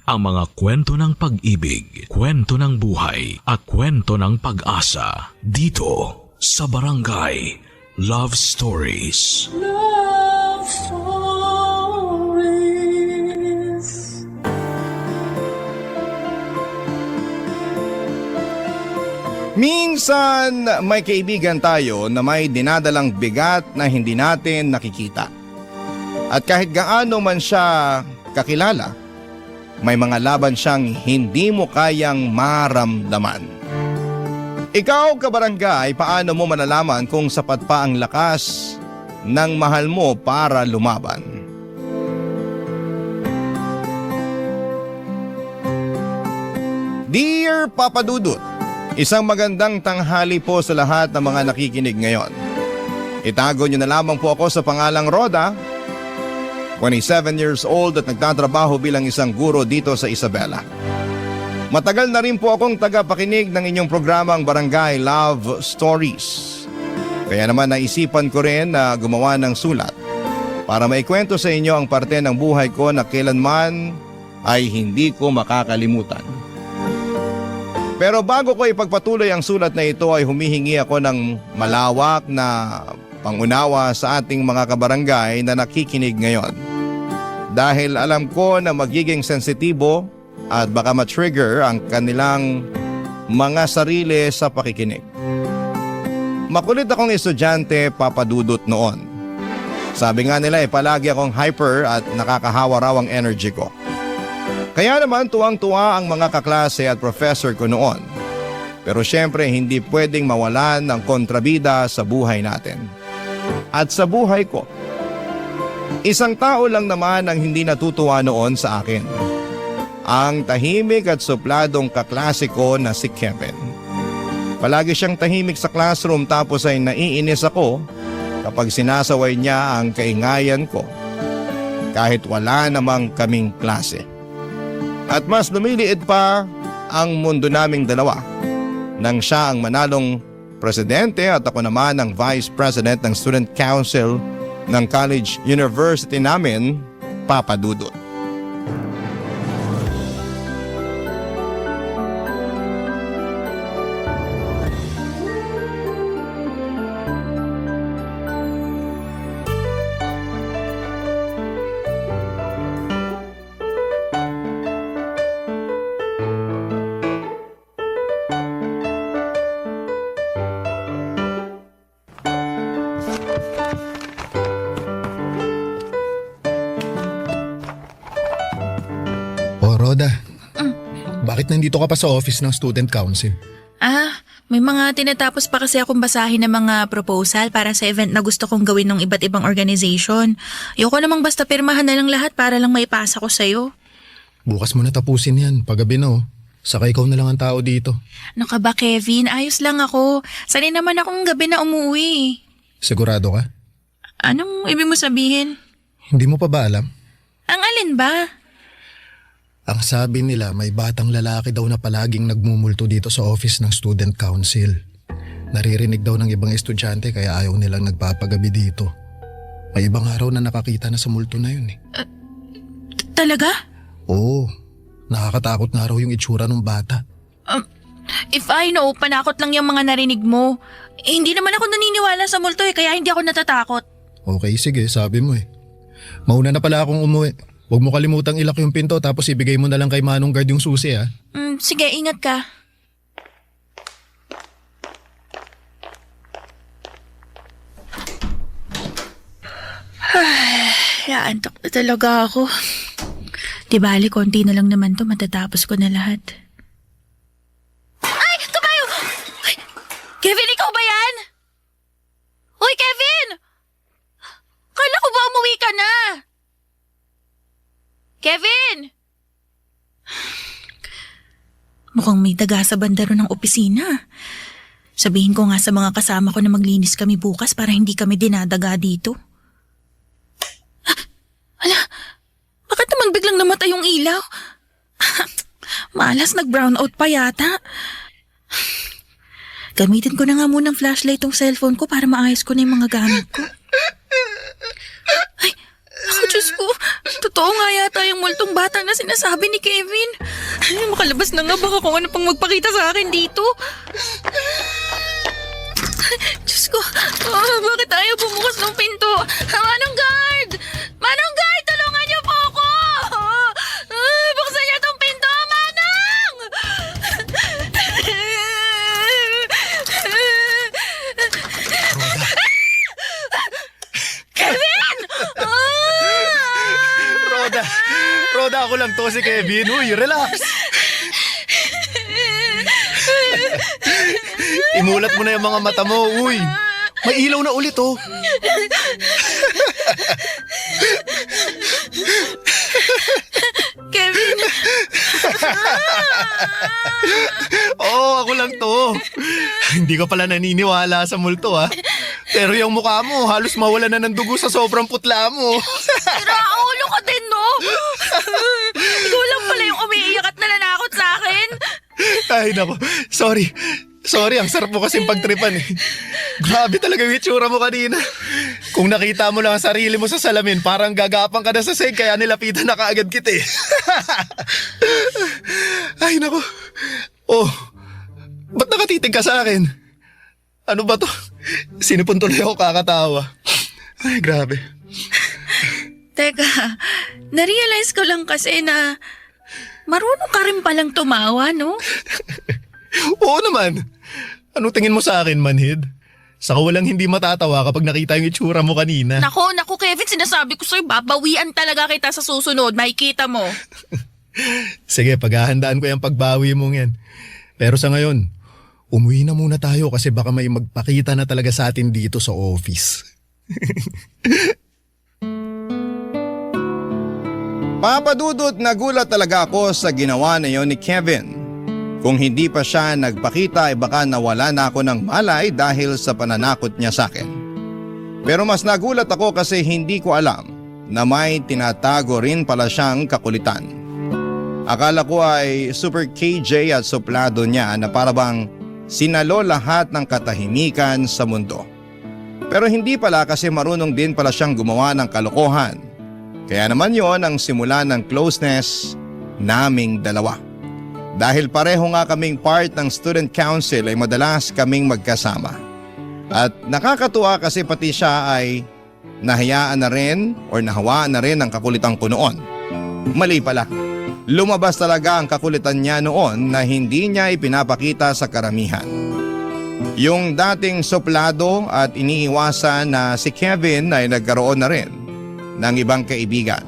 Ang mga kwento ng pag-ibig, kwento ng buhay, at kwento ng pag-asa dito sa Barangay Love Stories. Love Stories. Minsan may kaibigan tayo na may dinadalang bigat na hindi natin nakikita. At kahit gaano man siya kakilala, may mga laban siyang hindi mo kayang maramdaman. Ikaw, kabarangay, paano mo malalaman kung sapat pa ang lakas ng mahal mo para lumaban? Dear Papa Dudut, isang magandang tanghali po sa lahat ng mga nakikinig ngayon. Itago niyo na lamang po ako sa pangalang Roda, 27 years old at nagtatrabaho bilang isang guro dito sa Isabela. Matagal na rin po akong tagapakinig ng inyong programang Barangay Love Stories. Kaya naman naisipan ko rin na gumawa ng sulat para maikwento sa inyo ang parte ng buhay ko na kailanman ay hindi ko makakalimutan. Pero bago ko ipagpatuloy ang sulat na ito ay humihingi ako ng malawak na pangunawa sa ating mga kabarangay na nakikinig ngayon. Dahil alam ko na magiging sensitibo at baka ma-trigger ang kanilang mga sarili sa pakikinig. Makulit akong estudyante, papadudot noon. Sabi nga nila palagi akong hyper at nakakahawa raw ang energy ko. Kaya naman tuwang-tuwa ang mga kaklase at professor ko noon. Pero syempre hindi pwedeng mawalan ng kontrabida sa buhay natin. At sa buhay ko, isang tao lang naman ang hindi natutuwa noon sa akin. Ang tahimik at supladong kaklase ko na si Kevin. Palagi siyang tahimik sa classroom tapos ay naiinis ako kapag sinasaway niya ang kaingayan ko kahit wala namang kaming klase. At mas lumiliit pa ang mundo naming dalawa nang siya ang manalong presidente at ako naman ang vice president ng student council ng college university namin, Papa Dudut. Oh, Roda. Bakit nandito ka pa sa office ng student council? May mga tinatapos pa kasi akong basahin ng mga proposal para sa event na gusto kong gawin ng iba't ibang organization. Ayoko namang basta pirmahan na lang lahat para lang maipasa ko sa'yo. Bukas mo na tapusin yan, paggabi na oh. Saka ikaw na lang ang tao dito. Ano ka ba, Kevin? Ayos lang ako. Sanay naman akong gabi na umuwi. Sigurado ka? Anong ibig mo sabihin? Hindi mo pa ba alam? Ang alin ba? Ang sabi nila may batang lalaki daw na palaging nagmumulto dito sa office ng student council. Naririnig daw ng ibang estudyante kaya ayaw nilang nagpapagabi dito. May ibang araw na nakakita na sa multo na yun eh. Talaga? Oo, nakakatakot nga raw yung itsura ng bata. If I know, panakot lang yung mga narinig mo. Hindi naman ako naniniwala sa multo kaya hindi ako natatakot. Okay, sige, sabi mo eh. Mauna na pala akong umuwi. Huwag mo kalimutang ilak yung pinto tapos ibigay mo na lang kay Manong Guard yung susi ha. Sige, ingat ka. Naantok na talaga ako. Di bali, konti na lang naman to, matatapos ko na lahat. Ay! Tumayo! Ay, Kevin, ikaw ba yan? Uy, Kevin! Kala ko ba umuwi ka na? Kevin! Mukhang may daga sa bandaro ng opisina. Sabihin ko nga sa mga kasama ko na maglinis kami bukas para hindi kami dinadaga dito. Ala, bakit naman biglang namatay yung ilaw? Malas, nag-brown out pa yata. Gamitin ko na nga munang flashlight tong cellphone ko para maayos ko na yung mga gamit ko. Ay, ako Diyos Diyos ko, totoo nga yata yung multong bata na sinasabi ni Kevin. Ay, makalabas na nga baka kung ano pang magpakita sa akin dito. Diyos ko, bakit ayaw bumukas ng pinto? Manong guard! Manong guard, tulungan niyo po ako! Buksan niyo tong pinto, Manong! Kevin! Roda, ako lang to si Kevin. Uy, relax. Imulat mo na yung mga mata mo. Uy, may ilaw na ulit oh. Kevin! Oo, ako lang to. Hindi ka pala naniniwala sa multo ha. Pero yung mukha mo, halos mawala na ng dugo sa sobrang putla mo. Raulo ka din, no? Ikaw lang pala yung umiiyak at nananakot sa akin. Ay nako, sorry, ang sarap mo kasing pagtripan eh. Grabe talaga yung itsura mo kanina. Kung nakita mo lang ang sarili mo sa salamin, parang gagapang ka na sa sink kaya nilapitan na kaagad kita eh. Ay nako, oh, ba't nakatitig ka sa akin? Ano ba to? Sinipon tuloy ako kakatawa. Ay grabe. Teka, narealize ko lang kasi na marunong ka rin palang tumawa, no? Oo naman. Anong tingin mo sa akin, manhid? Saka walang hindi matatawa kapag nakita yung itsura mo kanina. Naku, Kevin, sinasabi ko sa'yo, babawian talaga kita sa susunod. Makikita mo. Sige, paghahandaan ko yung pagbawi mong yan. Pero sa ngayon, umuwi na muna tayo kasi baka may magpakita na talaga sa atin dito sa office. Papadudot, nagulat talaga ako sa ginawa na yon ni Kevin. Kung hindi pa siya nagpakita ay baka nawala na ako ng malay dahil sa pananakot niya sa akin. Pero mas nagulat ako kasi hindi ko alam na may tinatago rin pala siyang kakulitan. Akala ko ay super KJ at suplado niya na parabang sinalo lahat ng katahimikan sa mundo. Pero hindi pala kasi marunong din pala siyang gumawa ng kalokohan. Kaya naman yon ang simula ng closeness naming dalawa. Dahil pareho nga kaming part ng student council ay madalas kaming magkasama. At nakakatuwa kasi pati siya ay nahayaan na rin o nahawaan na rin ang kakulitan ko noon. Mali pala. Lumabas talaga ang kakulitan niya noon na hindi niya ipinapakita sa karamihan. Yung dating suplado at iniiwasan na si Kevin ay nagkaroon na rin ng ibang kaibigan.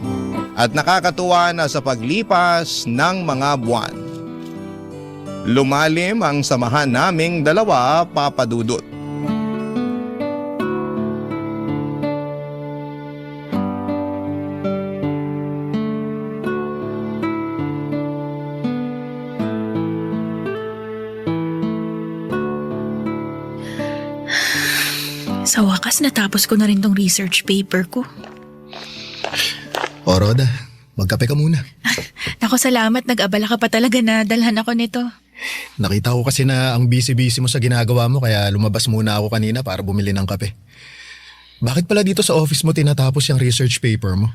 At nakakatuwa na sa paglipas ng mga buwan, lumalim ang samahan naming dalawa, Papadudot. Sa wakas, natapos ko na rin tong research paper ko. O Roda, magkape ka muna. Naku, salamat. Nag-abala ka pa talaga na dalhan ako nito. Nakita ko kasi na ang busy-busy mo sa ginagawa mo kaya lumabas muna ako kanina para bumili ng kape. Bakit pala dito sa office mo tinatapos yung research paper mo?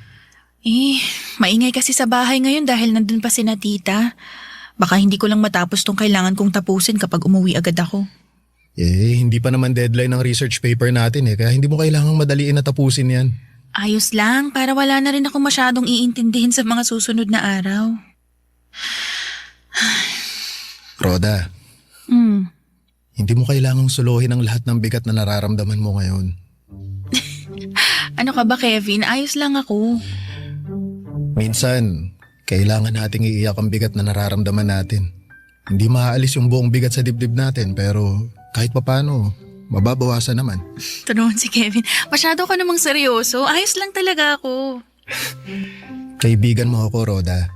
Maingay kasi sa bahay ngayon dahil nandun pa sina tita. Baka hindi ko lang matapos tong kailangan kong tapusin kapag umuwi agad ako. Hindi pa naman deadline ng research paper natin kaya hindi mo kailangang madaliin na tapusin yan. Ayos lang, para wala na rin ako masyadong iintindihin sa mga susunod na araw. Roda, hindi mo kailangang suluhin ang lahat ng bigat na nararamdaman mo ngayon. Ano ka ba, Kevin? Ayos lang ako. Minsan, kailangan nating iiyak ang bigat na nararamdaman natin. Hindi maaalis yung buong bigat sa dibdib natin pero kahit papano, mababawasan naman. Ito naman si Kevin. Masyado ka namang seryoso. Ayos lang talaga ako. Kaibigan mo ako, Roda.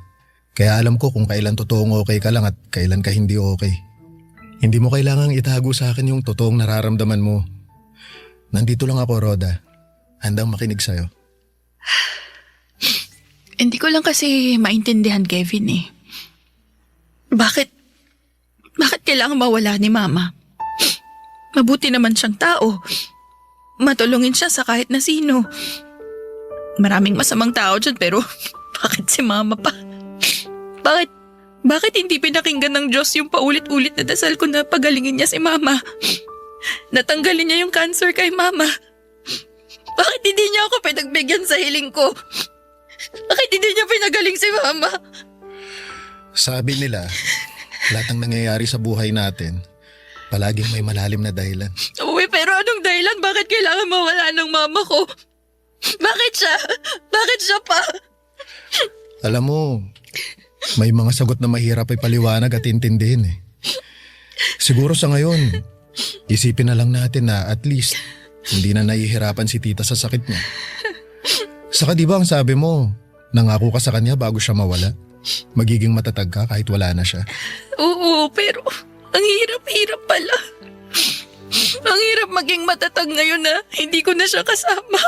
Kaya alam ko kung kailan totoong okay ka lang at kailan ka hindi okay. Hindi mo kailangang itago sa akin yung totoong nararamdaman mo. Nandito lang ako, Roda. Handang makinig sa'yo. Hindi ko lang kasi maintindihan, Kevin eh. Bakit kailangan mawala ni Mama? Mabuti naman siyang tao. Matulungin siya sa kahit na sino. Maraming masamang tao dyan pero bakit si mama pa? Bakit hindi pinakinggan ng Diyos yung paulit-ulit na dasal ko na pagalingin niya si mama? Natanggalin niya yung cancer kay mama. Bakit hindi niya ako pinagbigyan sa hiling ko? Bakit hindi niya pinagaling si mama? Sabi nila, lahat ng nangyayari sa buhay natin, palaging may malalim na dahilan. Uy, pero anong dahilan? Bakit kailangan mawala ng mama ko? Bakit siya? Bakit siya pa? Alam mo, may mga sagot na mahirap ay paliwanag at intindihin eh. Siguro sa ngayon, isipin na lang natin na at least hindi na nahihirapan si tita sa sakit niya. Saka di ba ang sabi mo, nangako ka sa kanya bago siya mawala? Magiging matatag ka kahit wala na siya. Oo, pero ang hirap-hirap pala. Ang hirap maging matatag ngayon na hindi ko na siya kasama.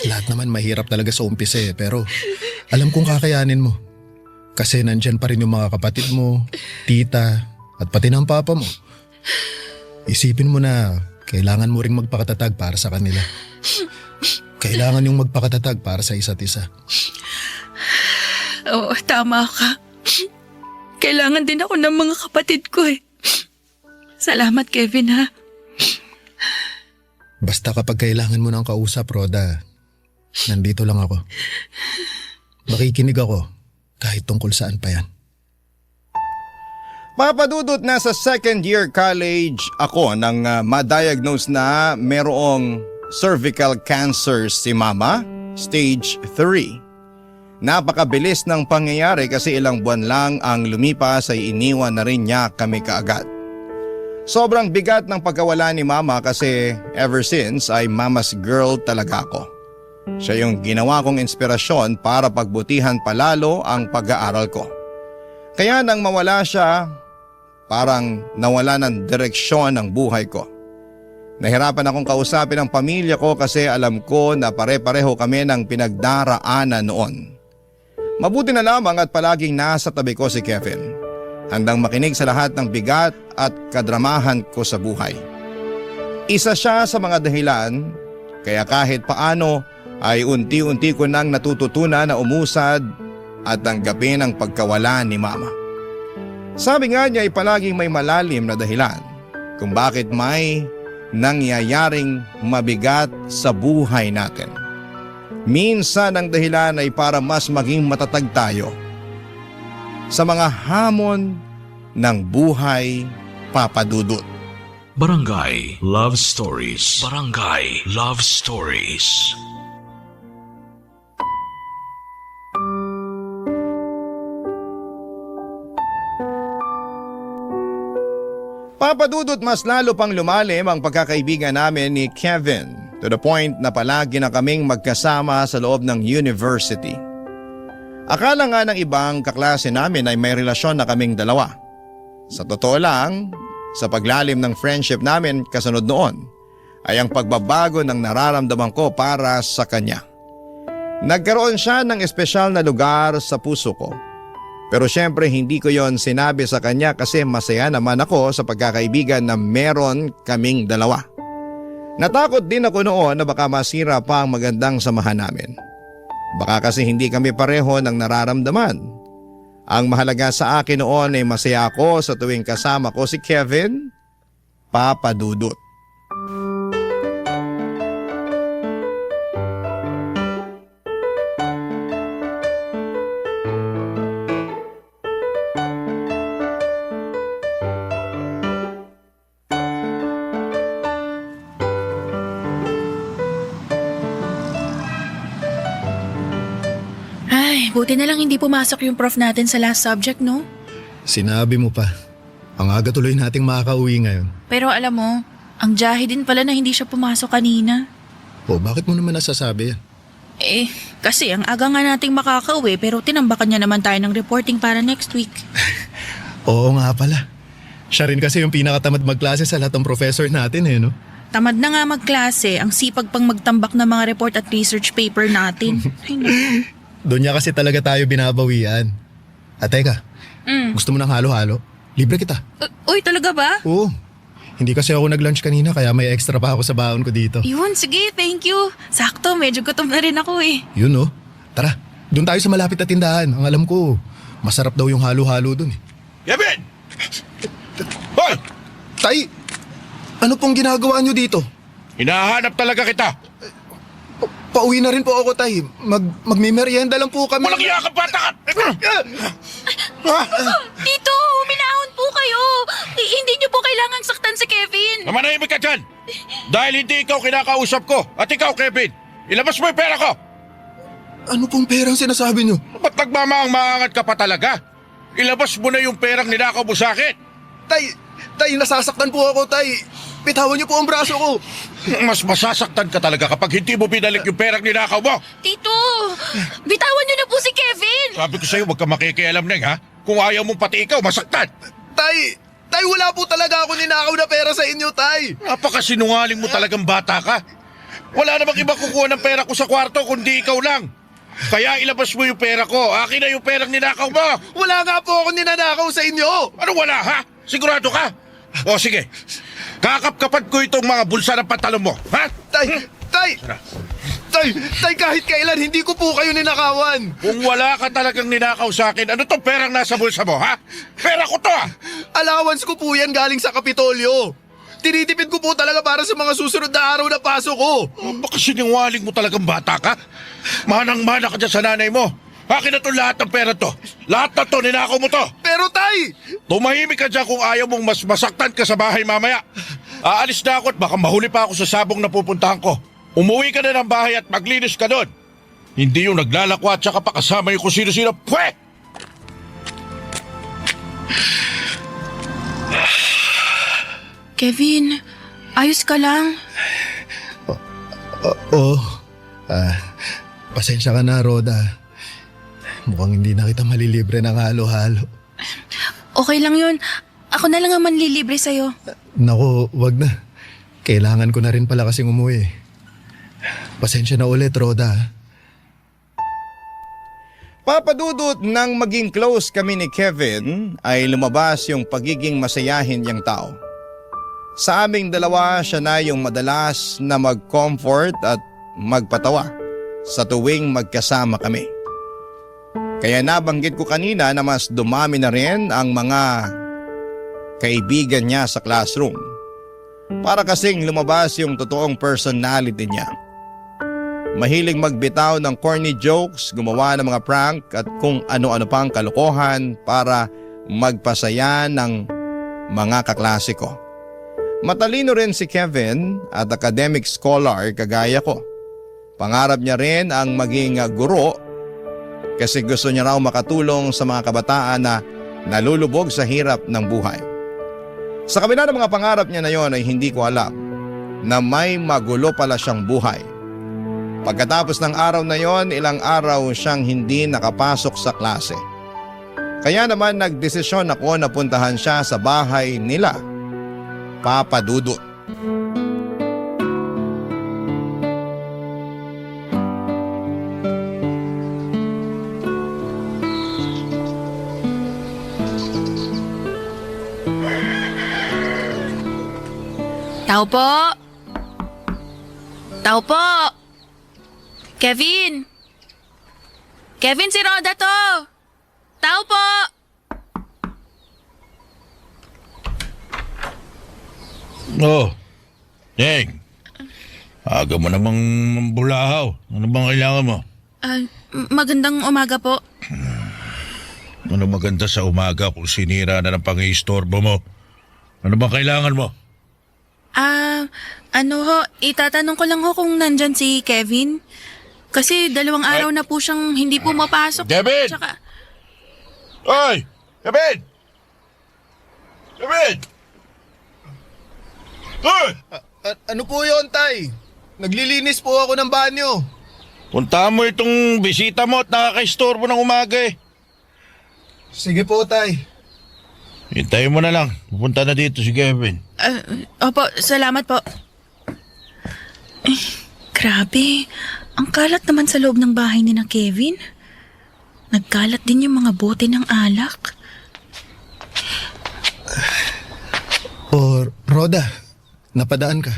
Lahat naman mahirap talaga sa umpisa eh, pero alam kong kakayanin mo. Kasi nandyan pa rin yung mga kapatid mo, tita, at pati ng papa mo. Isipin mo na kailangan mo ring magpakatatag para sa kanila. Kailangan yung magpakatatag para sa isa't isa. Oo, tama ka. Kailangan din ako ng mga kapatid ko eh. Salamat, Kevin, ha? Basta kapag kailangan mo ng kausap, Roda, nandito lang ako. Makikinig ako kahit tungkol saan pa yan. Papadudot, nasa second year college ako nang ma-diagnose na merong cervical cancer si mama, stage 3. Napakabilis ng pangyayari kasi ilang buwan lang ang lumipas ay iniwan na rin niya kami kaagad. Sobrang bigat ng pagkawala ni mama kasi ever since ay mama's girl talaga ako. Siya yung ginawa kong inspirasyon para pagbutihan palalo ang pag-aaral ko. Kaya nang mawala siya, parang nawala ng direksyon ang buhay ko. Nahirapan akong kausapin ang pamilya ko kasi alam ko na pare-pareho kami ng pinagdaraanan noon. Mabuti na lamang at palaging nasa tabi ko si Kevin. Handang makinig sa lahat ng bigat at kadramahan ko sa buhay. Isa siya sa mga dahilan kaya kahit paano ay unti-unti ko nang natututunan na umusad at tanggapin ang pagkawala ni mama. Sabi nga niya ay palaging may malalim na dahilan kung bakit may nangyayaring mabigat sa buhay natin. Minsan ang dahilan ay para mas maging matatag tayo sa mga hamon ng buhay, Papadudot. Barangay Love Stories. Barangay Love Stories. Papadudot, mas lalo pang lumalim ang pagkakaibigan namin ni Kevin to the point na palagi na kaming magkasama sa loob ng university. Akala nga ng ibang kaklase namin ay may relasyon na kaming dalawa. Sa totoo lang, sa paglalim ng friendship namin kasunod noon ay ang pagbabago ng nararamdaman ko para sa kanya. Nagkaroon siya ng espesyal na lugar sa puso ko. Pero syempre hindi ko yon sinabi sa kanya kasi masaya naman ako sa pagkakaibigan na meron kaming dalawa. Natakot din ako noon na baka masira pa ang magandang samahan namin. Baka kasi hindi kami pareho ng nararamdaman. Ang mahalaga sa akin noon ay masaya ako sa tuwing kasama ko si Kevin, Papadudot. Buti na lang hindi pumasok yung prof natin sa last subject, no? Sinabi mo pa. Ang aga tuloy nating makakauwi ngayon. Pero alam mo, ang jahe din pala na hindi siya pumasok kanina. O bakit mo naman nasasabi yan? Kasi ang aga nga nating makakauwi pero tinambakan niya naman tayo ng reporting para next week. Oo nga pala. Siya rin kasi yung pinakatamad magklase sa lahat ng professor natin no? Tamad na nga magklase, ang sipag pang magtambak ng mga report at research paper natin. Ay, naku. Doon niya kasi talaga tayo binabawian. At teka, gusto mo ng halo-halo? Libre kita. Uy, talaga ba? Oo. Hindi kasi ako nag-lunch kanina kaya may extra pa ako sa baon ko dito. Yun, sige, thank you. Sakto, medyo gutom na rin ako eh. Yun oh. Tara, doon tayo sa malapit na tindahan. Ang alam ko, masarap daw yung halo-halo doon eh. Kevin! Hoy! Tay, ano pong ginagawa nyo dito? Hinahanap talaga kita. Pauwi na rin po ako, Tay. Magmimerienda lang po kami. Walang iya ka, bata ka! Tito, huminahon po kayo. Hindi niyo po kailangang saktan si Kevin. Namanahimik ka dyan! Dahil hindi ikaw kinakausap ko at ikaw, Kevin, ilabas mo yung pera ko! Ano pong perang sinasabi nyo? Ba't nagmamahang-maangat ka pa talaga? Ilabas mo na yung perang ninakaw mo sa akin! Tay, nasasaktan po ako, Tay. Bitawan niyo po ang braso ko. Mas masasaktan ka talaga kapag hindi mo binalik yung perang ninakaw mo! Tito, bitawan niyo na po si Kevin. Sabi ko sa'yo, huwag ka makikialam, Neng, ha? Kung ayaw mong pati ikaw, masaktan! Tay, wala po talaga ako ninakaw na pera sa inyo, Tay. Napakasinungaling mo talagang bata ka. Wala namang iba kukuha ng pera ko sa kwarto kundi ikaw lang. Kaya ilabas mo yung pera ko. Akin na yung perang ninakaw mo. Wala nga po ako ninanakaw sa inyo. Ano wala, ha? Sigurado ka? O sige, kakapkapan ko itong mga bulsa ng pantalon mo, ha? Tay, kahit kailan hindi ko po kayo ninakawan. Kung wala ka talagang ninakaw sa akin, ano tong perang nasa bulsa mo, ha? Pera ko to, ha? Allowance ko po yan galing sa Kapitolyo. Tinitipid ko po talaga para sa mga susunod na araw na pasok ko. Baka sinungaling mo talagang bata ka? Manang-mana ka dyan sa nanay mo. Akin na to lahat ng pera to. Lahat na to, ninakaw mo to. Pero Tay! Tumahimik ka dyan kung ayaw mong mas masaktan ka sa bahay mamaya. Aalis na ako at baka mahuli pa ako sa sabong na pupuntahan ko. Umuwi ka na ng bahay at maglinis ka doon. Hindi yung naglalakwa at saka pa kasama yung kung sino-sino. Pwe! Kevin, ayos ka lang? Oo. Pasensya ka na, Roda. Mukhang hindi na kita malilibre ng halo-halo. Okay lang yun. Ako na lang ang manlilibre sa'yo. Naku, wag na. Kailangan ko na rin pala kasing umuwi. Pasensya na ulit, Roda. Papadudot nang maging close kami ni Kevin ay lumabas yung pagiging masayahin niyang tao. Sa aming dalawa, siya na yung madalas na mag-comfort at magpatawa sa tuwing magkasama kami. Kaya nabanggit ko kanina na mas dumami na rin ang mga kaibigan niya sa classroom. Para kasing lumabas yung totoong personality niya. Mahilig magbitaw ng corny jokes, gumawa ng mga prank at kung ano-ano pang kalokohan para magpasaya ng mga kaklase ko. Matalino rin si Kevin at academic scholar kagaya ko. Pangarap niya rin ang maging guro kasi gusto niya raw makatulong sa mga kabataan na nalulubog sa hirap ng buhay. Sa kabila ng mga pangarap niya na yon ay hindi ko alam na may magulo pala siyang buhay. Pagkatapos ng araw na yon, ilang araw siyang hindi nakapasok sa klase. Kaya naman nagdesisyon ako na puntahan siya sa bahay nila, Papa Dudut. Tao po! Tao po! Kevin! Kevin, si Roda to! Tao po! Oh, Neng. Aga mo namang bulahaw. Ano bang kailangan mo? Magandang umaga po. Ano maganda sa umaga kung sinira na ng pang-iistorbo mo? Ano bang kailangan mo? Itatanong ko lang ho kung nandyan si Kevin. Kasi 2 araw na po siyang hindi pumapasok. Kevin! Tsaka, Oy! Kevin! Kevin! Hoy! Ano po yon, Tay? Naglilinis po ako ng banyo. Puntahan mo itong bisita mo at nakaka-istorbo ng umaga eh. Sige po, Tay. Hintayin mo na lang. Pupunta na dito si Kevin. opo, salamat po. Grabe, ang kalat naman sa loob ng bahay ni na Kevin. Nagkalat din yung mga bote ng alak. O Roda, napadaan ka?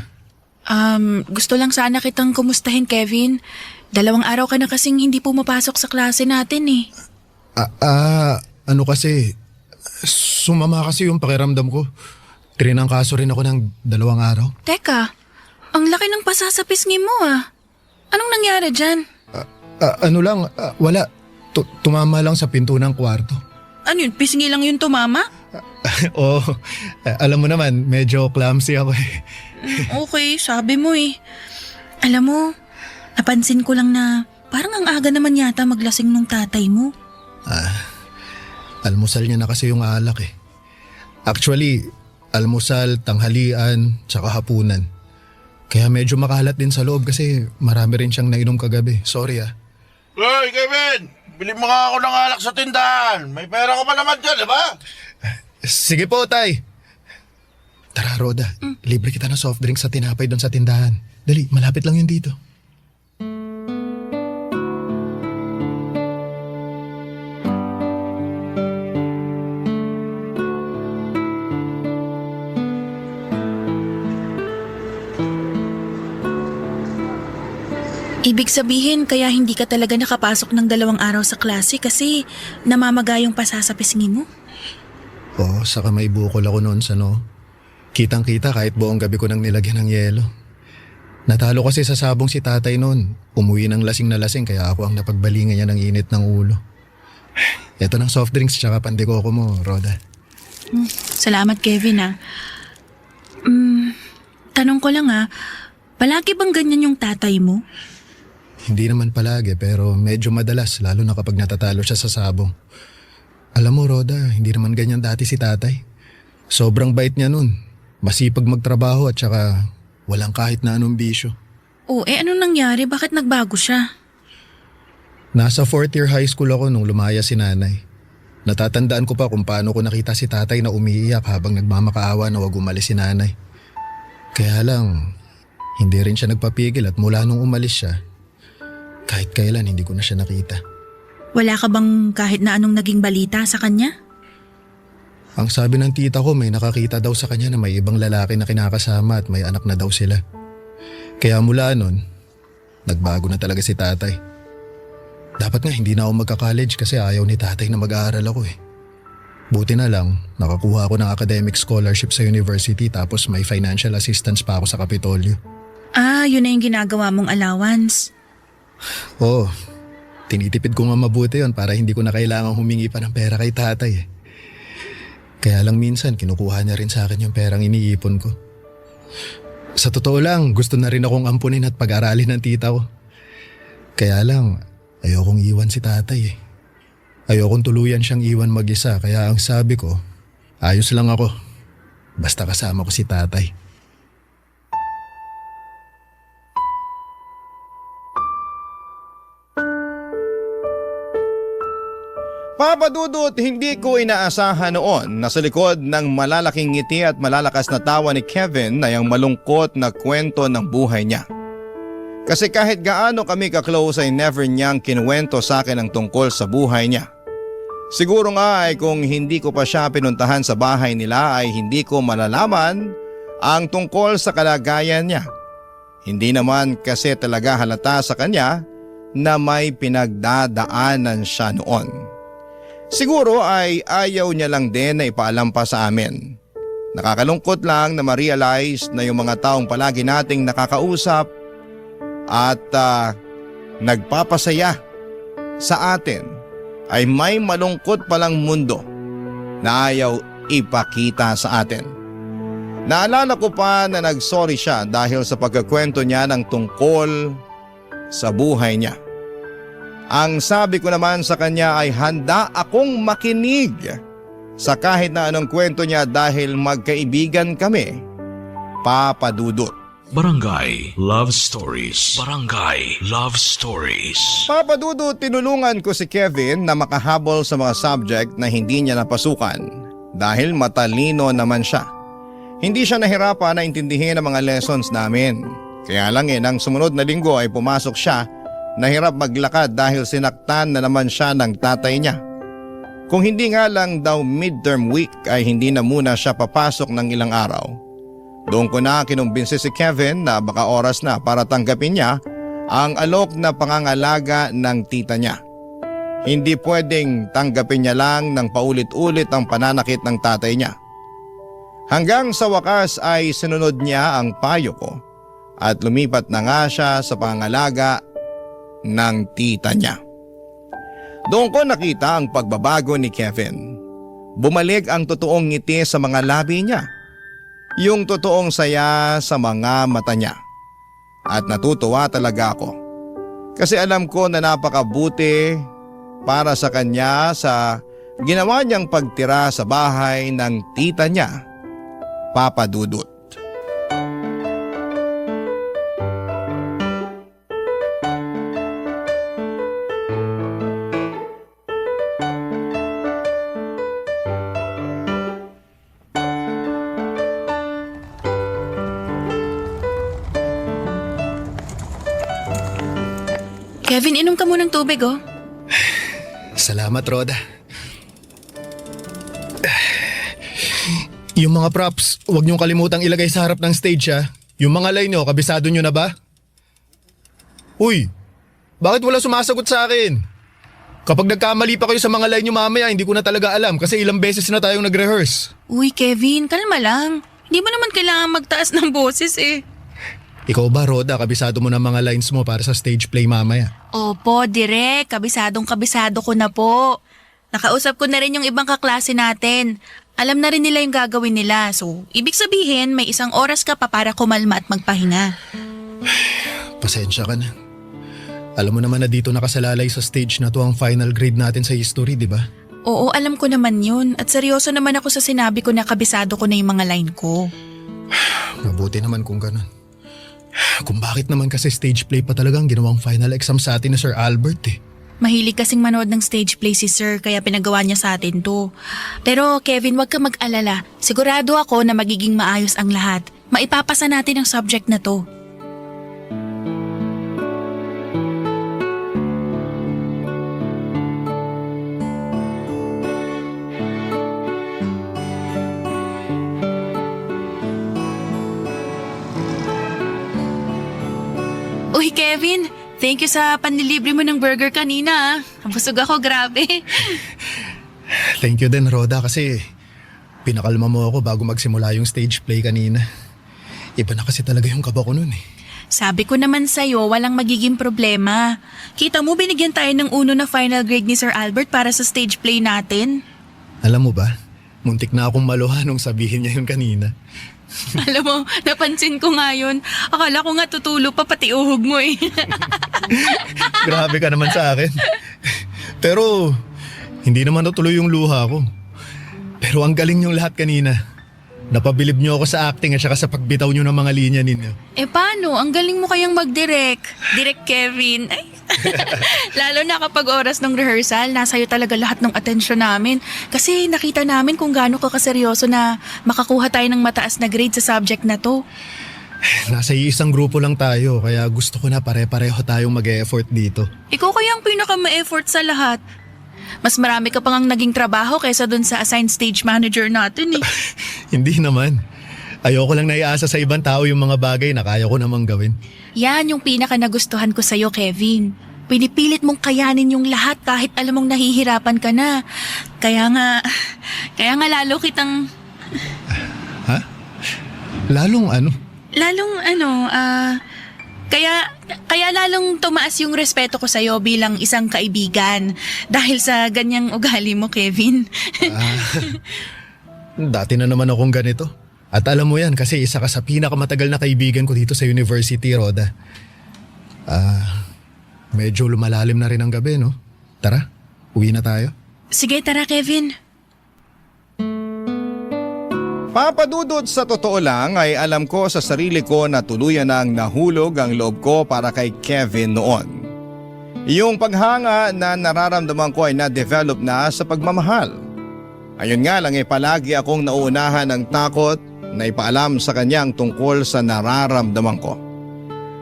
Gusto lang sana kitang kumustahin, Kevin. 2 araw ka na kasing hindi pumapasok sa klase natin eh. Ano kasi, sumama kasi yung pakiramdam ko. Trinangkaso rin ako ng 2 araw. Teka, ang laki ng pasasapisngi mo ah. Anong nangyari dyan? Wala. Tumama lang sa pinto ng kwarto. Ano yun, pisngi lang yun tumama? Oo, alam mo naman, medyo clumsy ako eh. Okay, sabi mo eh. Alam mo, napansin ko lang na parang ang aga naman yata maglasing nung tatay mo. Almusal niya na kasi yung alak eh. Actually, almusal, tanghalian, tsaka hapunan. Kaya medyo makalat din sa loob kasi marami rin siyang nainom kagabi. Sorry ah. Hoy, Kevin! Bili mo nga ako ng alak sa tindahan. May pera ka pa naman dyan, di ba? Sige po, tay. Tara, Roda. Libre kita ng soft drink sa tinapay doon sa tindahan. Dali, malapit lang yun dito. Ibig sabihin, kaya hindi ka talaga nakapasok ng 2 araw sa klase kasi namamaga yung pasasapisngi mo? Oo, saka may bukol ako noon sa Kitang-kita kahit buong gabi ko nang nilagyan ng yelo. Natalo kasi sa sabong si tatay noon. Umuwi ng lasing na lasing kaya ako ang napagbalingan niya ng init ng ulo. Ito ng soft drinks tsaka pandikoko mo, Roda. Salamat, Kevin ah. Tanong ko lang ah, palagi bang ganyan yung tatay mo? Hindi naman palagi pero medyo madalas lalo na kapag natatalo siya sa sabong. Alam mo, Roda, hindi naman ganyan dati si tatay. Sobrang bait niya nun. Masipag magtrabaho at saka walang kahit na anong bisyo. Anong nangyari? Bakit nagbago siya? Nasa 4th year high school ako nung lumaya si nanay. Natatandaan ko pa kung paano ko nakita si tatay na umiiyak habang nagmamakaawa na wag umalis si nanay. Kaya lang, hindi rin siya nagpapigil at mula nung umalis siya, kahit kailan hindi ko na siya nakita. Wala ka bang kahit na anong naging balita sa kanya? Ang sabi ng tita ko may nakakita daw sa kanya na may ibang lalaki na kinakasama at may anak na daw sila. Kaya mula nun, nagbago na talaga si tatay. Dapat nga hindi na ako magka-college kasi ayaw ni tatay na mag-aaral ako eh. Buti na lang, nakakuha ako ng academic scholarship sa university tapos may financial assistance pa ako sa Kapitolyo. Yun na yung ginagawa mong allowance. Oo, tinitipid ko nga mabuti yon para hindi ko na kailangang humingi pa ng pera kay tatay eh. Kaya lang minsan kinukuha niya rin sa akin yung perang iniipon ko. Sa totoo lang, gusto na rin akong ampunin at pag-aralin ng tita ko. Kaya lang, ayokong iwan si tatay eh. Ayokong tuluyan siyang iwan mag-isa kaya ang sabi ko, ayos lang ako. Basta kasama ko si tatay. Papa Dudut, hindi ko inaasahan noon na sa likod ng malalaking ngiti at malalakas na tawa ni Kevin ay ang malungkot na kwento ng buhay niya. Kasi kahit gaano kami ka-close ay never niyang kinuwento sa akin ang tungkol sa buhay niya. Siguro nga ay kung hindi ko pa siya pinuntahan sa bahay nila ay hindi ko malalaman ang tungkol sa kalagayan niya. Hindi naman kasi talaga halata sa kanya na may pinagdadaanan siya noon. Siguro ay ayaw niya lang din na ipaalam pa sa amin. Nakakalungkot lang na ma-realize na yung mga taong palagi nating nakakausap at nagpapasaya sa atin ay may malungkot palang mundo na ayaw ipakita sa atin. Naalala ko pa na nagsorry siya dahil sa pagkakwento niya ng tungkol sa buhay niya. Ang sabi ko naman sa kanya ay handa akong makinig sa kahit na anong kwento niya dahil magkaibigan kami, Papa Dudut. Barangay Love Stories. Barangay Love Stories. Papa Dudut, tinulungan ko si Kevin na makahabol sa mga subject na hindi niya napasukan dahil matalino naman siya. Hindi siya nahirapan na intindihin ang mga lessons namin. Kaya lang nang sumunod na linggo ay pumasok siya. Nahirap maglakad dahil sinaktan na naman siya ng tatay niya. Kung hindi nga lang daw midterm week ay hindi na muna siya papasok ng ilang araw. Doon ko na kinumbinsi si Kevin na baka oras na para tanggapin niya ang alok na pangangalaga ng tita niya. Hindi pwedeng tanggapin niya lang ng paulit-ulit ang pananakit ng tatay niya. Hanggang sa wakas ay sinunod niya ang payo ko at lumipat na nga siya sa pangangalaga ng tita niya. Doon ko nakita ang pagbabago ni Kevin. Bumalik ang totoong ngiti sa mga labi niya. Yung totoong saya sa mga mata niya. At natutuwa talaga ako. Kasi alam ko na napakabuti para sa kanya sa ginawa niyang pagtira sa bahay ng tita niya, Papa Dudut. Kevin, inom ka munang tubig, oh. Salamat, Roda. Yung mga props, huwag niyong kalimutang ilagay sa harap ng stage ha. Yung mga line niyo, kabisado niyo na ba? Uy, bakit wala sumasagot sa akin? Kapag nagkamali pa kayo sa mga line niyo mamaya, hindi ko na talaga alam kasi ilang beses na tayong nag-rehearse. Uy, Kevin, kalma lang. Hindi mo naman kailangan magtaas ng boses eh. Ikaw ba, Roda, kabisado mo na mga lines mo para sa stage play mamaya? Opo, direk. Kabisado ko na po. Nakausap ko na rin yung ibang kaklase natin. Alam na rin nila yung gagawin nila. So, ibig sabihin, may 1 oras ka pa para kumalma at magpahinga. Pasensya ka na. Alam mo naman na dito nakasalalay sa stage na to ang final grade natin sa history, di ba? Oo, alam ko naman yun. At seryoso naman ako sa sinabi ko na kabisado ko na yung mga line ko. Mabuti naman kung ganun. Kung bakit naman kasi stage play pa talagang ginawang final exam sa atin ni Sir Albert eh. Mahilig kasing manood ng stage play si Sir kaya pinagawa niya sa atin to. Pero Kevin, wag ka mag-alala. Sigurado ako na magiging maayos ang lahat. Maipapasa natin ang subject na to. Uy, Kevin, thank you sa panlilibre mo ng burger kanina. Busog ako, grabe. Thank you din, Roda, kasi pinakalma mo ako bago magsimula yung stage play kanina. Iba na kasi talaga yung kaba ko nun eh. Sabi ko naman sa'yo, walang magiging problema. Kita mo, binigyan tayo ng 1 na final grade ni Sir Albert para sa stage play natin. Alam mo ba, muntik na akong maluha nung sabihin niya yun kanina. Alam mo, napansin ko nga yun. Akala ko nga tutulo pa pati uhog mo eh. Grabe ka naman sa akin. Pero, hindi naman natuloy yung luha ko. Pero ang galing niyong lahat kanina. Napabilib niyo ako sa acting at saka sa pagbitaw niyo ng mga linya ninyo. Eh paano? Ang galing mo kayang mag-direct. Direct Kevin. Ay. Lalo na kapag oras ng rehearsal, nasa'yo talaga lahat ng atensyon namin. Kasi nakita namin kung gaano ka kaseryoso na makakuha tayo ng mataas na grade sa subject na to. Nasa isang grupo lang tayo, kaya gusto ko na pare-pareho tayong mag-e-effort dito. Ikaw kaya ang pinaka-ma-effort sa lahat. Mas marami ka pang naging trabaho kaysa dun sa assigned stage manager natin eh. Hindi naman. Ayoko lang naiasa sa ibang tao yung mga bagay na kaya ko namang gawin. Yan yung pinaka-nagustuhan ko sa'yo, Kevin. Pinipilit mong kayanin yung lahat kahit alam mong nahihirapan ka na. Kaya nga lalo kitang... Ha? Lalong ano? Kaya lalong tumaas yung respeto ko sa'yo bilang isang kaibigan dahil sa ganyang ugali mo, Kevin. Dati na naman akong ganito. At alam mo yan kasi isa ka sa pinakamatagal na kaibigan ko dito sa university, Roda. Medyo lumalalim na rin ang gabi, no? Tara, uwi na tayo. Sige, tara, Kevin. Papa Dudut, sa totoo lang ay alam ko sa sarili ko na tuluyan nang nahulog ang loob ko para kay Kevin noon. Yung paghanga na nararamdaman ko ay na-develop na sa pagmamahal. Ayun nga lang palagi akong nauunahan ng takot na ipaalam sa kanyang tungkol sa nararamdaman ko.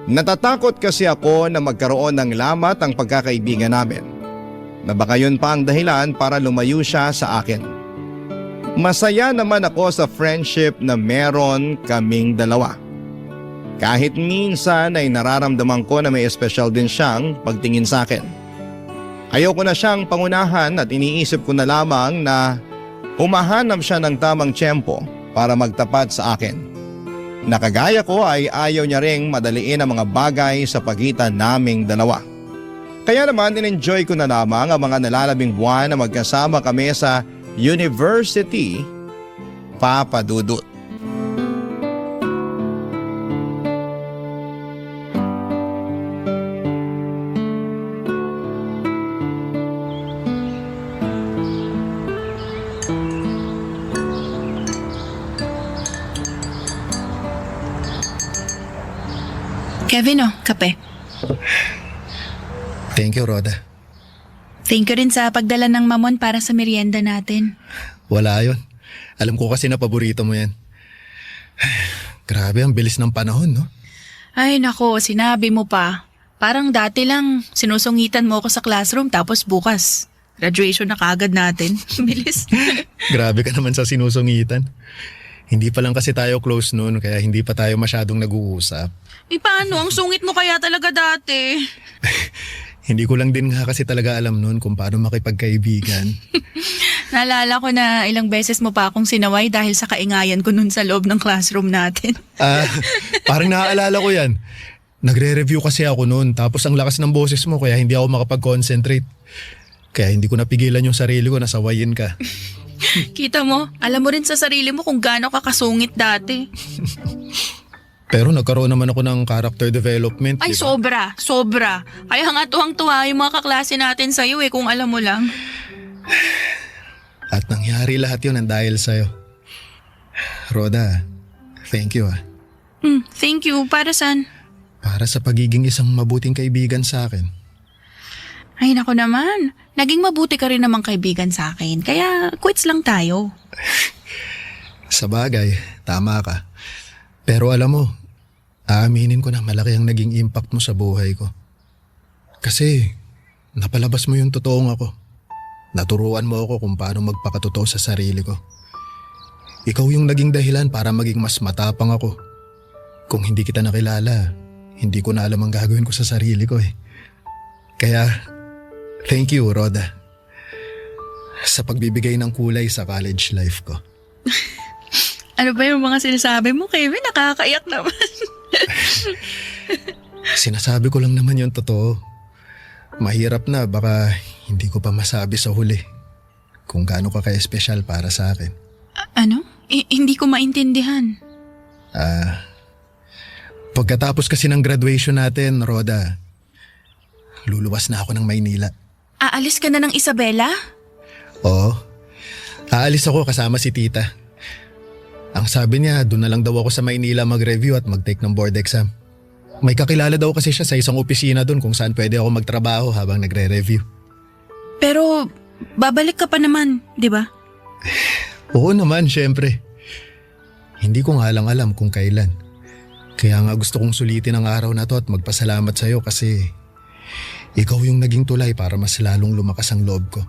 Natatakot kasi ako na magkaroon ng lamat ang pagkakaibigan namin. na baka yun pa ang dahilan para lumayo siya sa akin. Masaya naman ako sa friendship na meron kaming dalawa. Kahit minsan ay nararamdaman ko na may espesyal din siyang pagtingin sa akin. Ayoko na siyang pangunahan at iniisip ko na lamang na humahanap siya ng tamang tiyempo para magtapat sa akin. Nakagaya ko ay ayaw niya ring madaliin ang mga bagay sa pagitan naming dalawa. Kaya naman in-enjoy ko na lamang ang mga nalalabing buwan na magkasama kami sa University, Papa Dudut. Kevin, kape. Thank you, Rhoda. Thank you rin sa pagdala ng mamon para sa merienda natin. Wala yon. Alam ko kasi na paborito mo yan. Grabe, ang bilis ng panahon, no? Ay nako, sinabi mo pa. Parang dati lang, sinusungitan mo ako sa classroom tapos bukas. Graduation na kagad natin. Bilis. Grabe ka naman sa sinusungitan. Hindi pa lang kasi tayo close noon kaya hindi pa tayo masyadong nag-uusap. Paano? Ang sungit mo kaya talaga dati. Hindi ko lang din nga kasi talaga alam noon kung paano makipagkaibigan. Naalala ko na ilang beses mo pa akong sinaway dahil sa kaingayan ko nun sa loob ng classroom natin. Parang naaalala ko yan. Nagre-review kasi ako noon tapos ang lakas ng boses mo kaya hindi ako makapag-concentrate. Kaya hindi ko napigilan yung sarili ko na sawayin ka. Kita mo, alam mo rin sa sarili mo kung gaano ka kasungit dati. Pero nagkaroon naman ako ng character development. Ay, diba? sobra. Kaya nga tuwang-tuwa yung mga kaklase natin sa'yo kung alam mo lang. At nangyari lahat yun ang dahil sa'yo. Rhoda, thank you . Thank you. Para saan? Para sa pagiging isang mabuting kaibigan sa akin. Ay, nako naman. Naging mabuti ka rin namang kaibigan sa akin. Kaya quits lang tayo. Sa bagay, tama ka. Pero alam mo, aaminin ko na malaki ang naging impact mo sa buhay ko. Kasi napalabas mo yung totoong ako. Naturuan mo ako kung paano magpakatotoo sa sarili ko. Ikaw yung naging dahilan para maging mas matapang ako. Kung hindi kita nakilala, hindi ko na alam ang gagawin ko sa sarili ko . Kaya, thank you, Rhoda. Sa pagbibigay ng kulay sa college life ko. Ano ba yung mga sinasabi mo, Kevin? Nakakaiyak naman. Sinasabi ko lang naman yung totoo. Mahirap na, baka hindi ko pa masabi sa huli kung gaano ka ka-espesyal para sa akin. Ano? Hindi ko maintindihan. Pagkatapos kasi ng graduation natin, Rhoda, luluwas na ako ng Maynila. Aalis ka na ng Isabela? Oo. Aalis ako kasama si tita. Ang sabi niya, doon na lang daw ako sa Maynila mag-review at mag-take ng board exam. May kakilala daw kasi siya sa isang opisina doon kung saan pwede ako magtrabaho habang nagre-review. Pero babalik ka pa naman, di ba? Oo naman, syempre. Hindi ko nga lang alam kung kailan. Kaya nga gusto kong sulitin ang araw na to at magpasalamat sa'yo kasi ikaw yung naging tulay para mas lalong lumakas ang loob ko.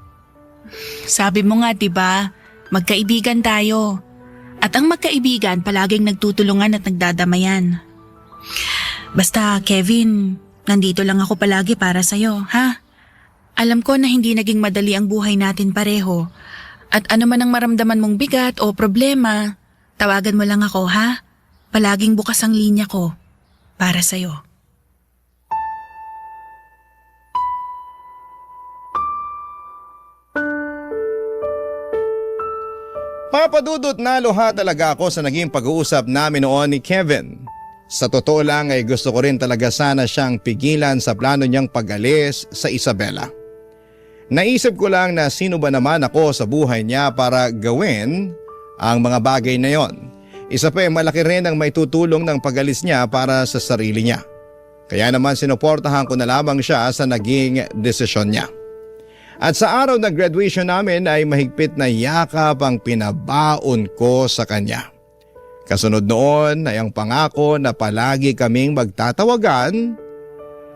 Sabi mo nga, di ba? Magkaibigan tayo. At ang magkaibigan palaging nagtutulungan at nagdadamayan. Basta, Kevin, nandito lang ako palagi para sa'yo, ha? Alam ko na hindi naging madali ang buhay natin pareho. At ano man ang maramdaman mong bigat o problema, tawagan mo lang ako, ha? Palaging bukas ang linya ko para sa'yo. Papadudot na luha talaga ako sa naging pag-uusap namin noon ni Kevin. Sa totoo lang ay gusto ko rin talaga sana siyang pigilan sa plano niyang pag-alis sa Isabela. Naisip ko lang na sino ba naman ako sa buhay niya para gawin ang mga bagay na yon. Isa pa malaki rin ang may tutulong ng pag-alis niya para sa sarili niya. Kaya naman sinuportahan ko na lamang siya sa naging desisyon niya. At sa araw ng graduation namin ay mahigpit na yakap ang pinabaon ko sa kanya. Kasunod noon ay ang pangako na palagi kaming magtatawagan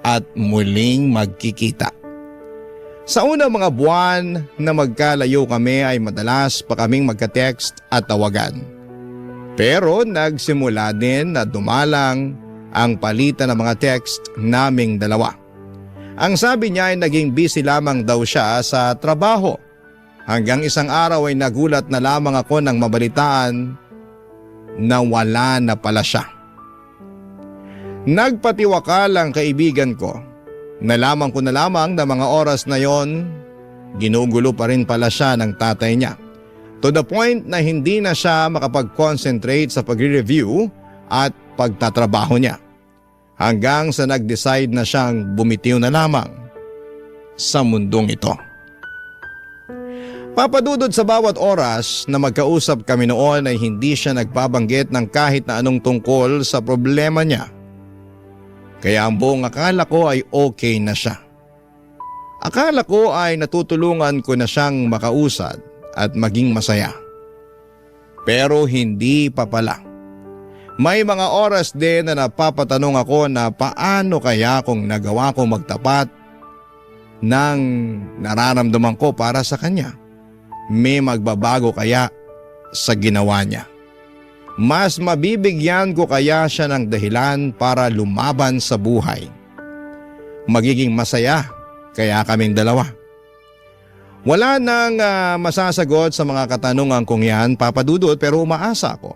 at muling magkikita. Sa unang mga buwan na magkalayo kami ay madalas pa kaming magka-text at tawagan. Pero nagsimula din na dumalang ang palitan ng mga text naming dalawa. Ang sabi niya ay naging busy lamang daw siya sa trabaho. Hanggang isang araw ay nagulat na lamang ako nang mabalitaan na wala na pala siya. Nagpatiwakal ang kaibigan ko. Nalaman ko na lamang na mga oras na yon, ginugulo pa rin pala siya ng tatay niya. To the point na hindi na siya makapag-concentrate sa pagre-review at pagtatrabaho niya. Hanggang sa nag-decide na siyang bumitiw na lamang sa mundong ito. Papadudod sa bawat oras na magkausap kami noon ay hindi siya nagbabanggit ng kahit na anong tungkol sa problema niya. Kaya ang buong akala ko ay okay na siya. Akala ko ay natutulungan ko na siyang makausad at maging masaya. Pero hindi pa pala. May mga oras din na napapatanong ako na paano kaya kung nagawa ko magtapat ng nararamdaman ko para sa kanya. May magbabago kaya sa ginawa niya? Mas mabibigyan ko kaya siya ng dahilan para lumaban sa buhay? Magiging masaya kaya kaming dalawa? Wala nang masasagot sa mga katanungan kong yan, Papa Dudut, pero umaasa ako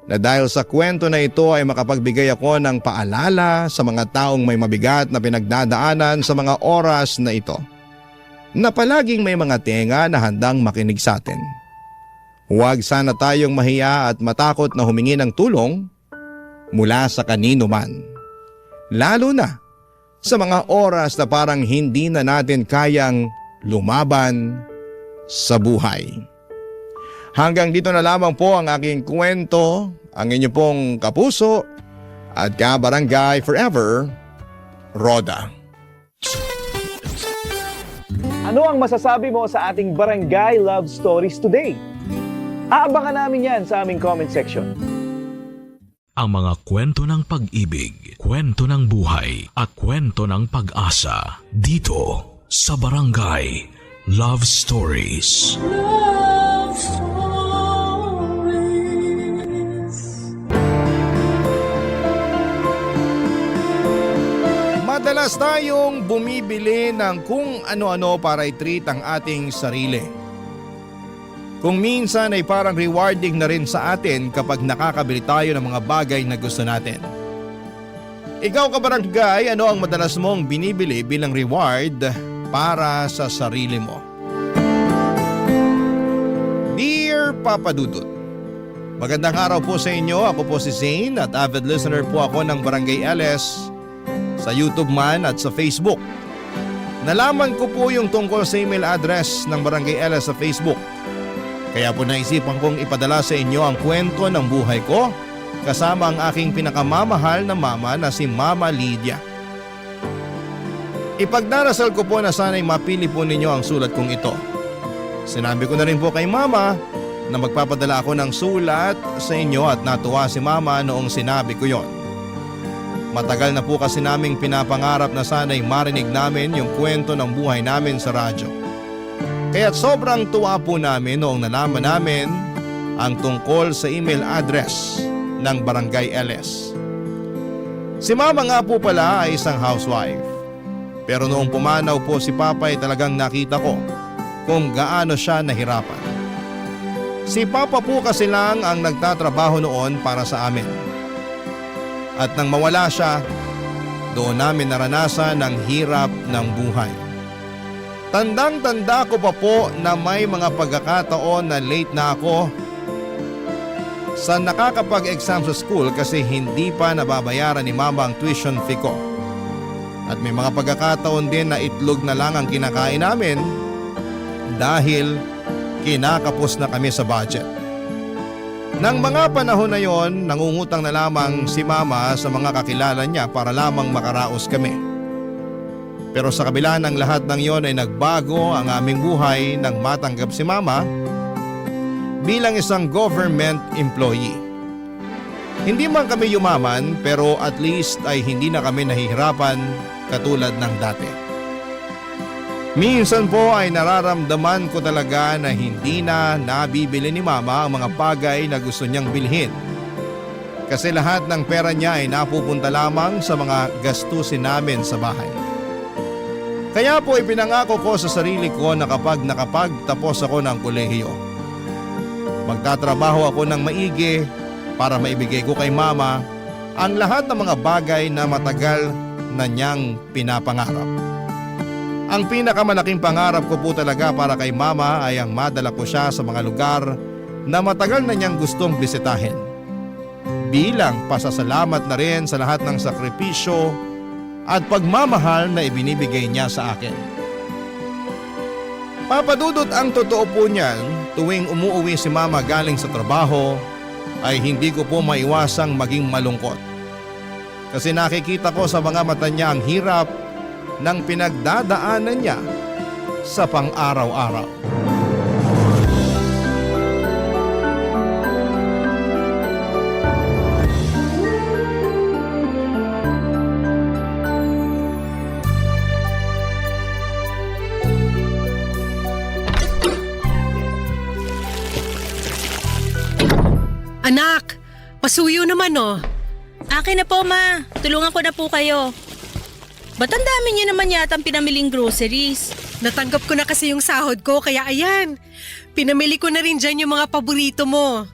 na dahil sa kwento na ito ay makapagbigay ako ng paalala sa mga taong may mabigat na pinagdadaanan sa mga oras na ito, na palaging may mga tenga na handang makinig sa atin. Huwag sana tayong mahiya at matakot na humingi ng tulong mula sa kanino man. Lalo na sa mga oras na parang hindi na natin kayang lumaban sa buhay. Hanggang dito na lamang po ang aking kwento, ang inyo pong kapuso at kabarangay forever, Roda. Ano ang masasabi mo sa ating Barangay Love Stories today? Aabangan namin yan sa aming comment section. Ang mga kwento ng pag-ibig, kwento ng buhay at kwento ng pag-asa dito sa Barangay Love Stories. Love Stories. Madalas tayong bumibili ng kung ano-ano para i-treat ang ating sarili. Kung minsan ay parang rewarding na rin sa atin kapag nakakabili tayo ng mga bagay na gusto natin. Ikaw kabarangay, ano ang madalas mong binibili bilang reward para sa sarili mo? Dear Papa Dudut, magandang araw po sa inyo. Ako po si Zane at avid listener po ako ng Barangay LS sa YouTube man at sa Facebook. Nalaman ko po yung tungkol sa email address ng Barangay LS sa Facebook. Kaya po naisipan kong ipadala sa inyo ang kwento ng buhay ko kasama ang aking pinakamamahal na mama na si Mama Lydia. Ipagdarasal ko po na sana'y mapili po ninyo ang sulat kong ito. Sinabi ko na rin po kay Mama na magpapadala ako ng sulat sa inyo at natuwa si Mama noong sinabi ko yon. Matagal na po kasi naming pinapangarap na sana'y marinig namin yung kwento ng buhay namin sa radyo. Kaya't sobrang tuwa po namin noong nalaman namin ang tungkol sa email address ng Barangay LS. Si Mama nga po pala ay isang housewife. Pero noong pumanaw po si Papa ay talagang nakita ko kung gaano siya nahirapan. Si Papa po kasi lang ang nagtatrabaho noon para sa amin. At nang mawala siya, doon namin naranasan ang hirap ng buhay. Tandang-tanda ko pa po na may mga pagkakataon na late na ako sa nakakapag-exam sa school kasi hindi pa nababayaran ni Mama ang tuition fee ko. At may mga pagkakataon din na itlog na lang ang kinakain namin dahil kinakapos na kami sa budget. Nang mga panahon na yon, nangungutang na lamang si Mama sa mga kakilala niya para lamang makaraos kami. Pero sa kabila ng lahat ng yon ay nagbago ang aming buhay nang matanggap si Mama bilang isang government employee. Hindi man kami yumaman pero at least ay hindi na kami nahihirapan katulad ng dati. Minsan po ay nararamdaman ko talaga na hindi na nabibili ni Mama ang mga bagay na gusto niyang bilhin. Kasi lahat ng pera niya ay napupunta lamang sa mga gastusin namin sa bahay. Kaya po ipinangako ko sa sarili ko na kapag nakapagtapos ako ng kolehiyo, magtatrabaho ako ng maigi para maibigay ko kay Mama ang lahat ng mga bagay na matagal na niyang pinapangarap. Ang pinakamalaking pangarap ko po talaga para kay Mama ay ang madala ko siya sa mga lugar na matagal na niyang gustong bisitahin. Bilang pasasalamat na rin sa lahat ng sakripisyo at pagmamahal na ibinibigay niya sa akin. Papadudot, ang totoo po niyan, tuwing umuuwi si Mama galing sa trabaho ay hindi ko po maiwasang maging malungkot. Kasi nakikita ko sa mga mata niya ang hirap ng pinagdadaanan niya sa pang-araw-araw. Anak, pasuyo naman oh. Akin na po, ma. Tulungan ko na po kayo. Ba't ang dami niyo naman yata ang pinamiling groceries? Natanggap ko na kasi yung sahod ko kaya ayan. Pinamili ko na rin dyan yung mga paborito mo.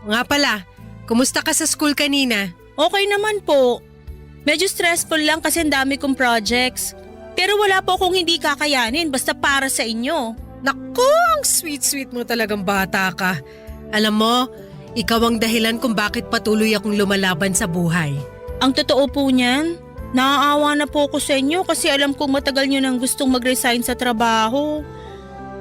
O nga pala, kumusta ka sa school kanina? Okay naman po. Medyo stressful lang kasi ang dami kong projects. Pero wala po akong hindi kakayanin basta para sa inyo. Naku, ang sweet-sweet mo talagang bata ka. Alam mo, ikaw ang dahilan kung bakit patuloy akong lumalaban sa buhay. Ang totoo po niyan, naaawa na po ako sa inyo kasi alam kong matagal nyo nang gustong mag-resign sa trabaho.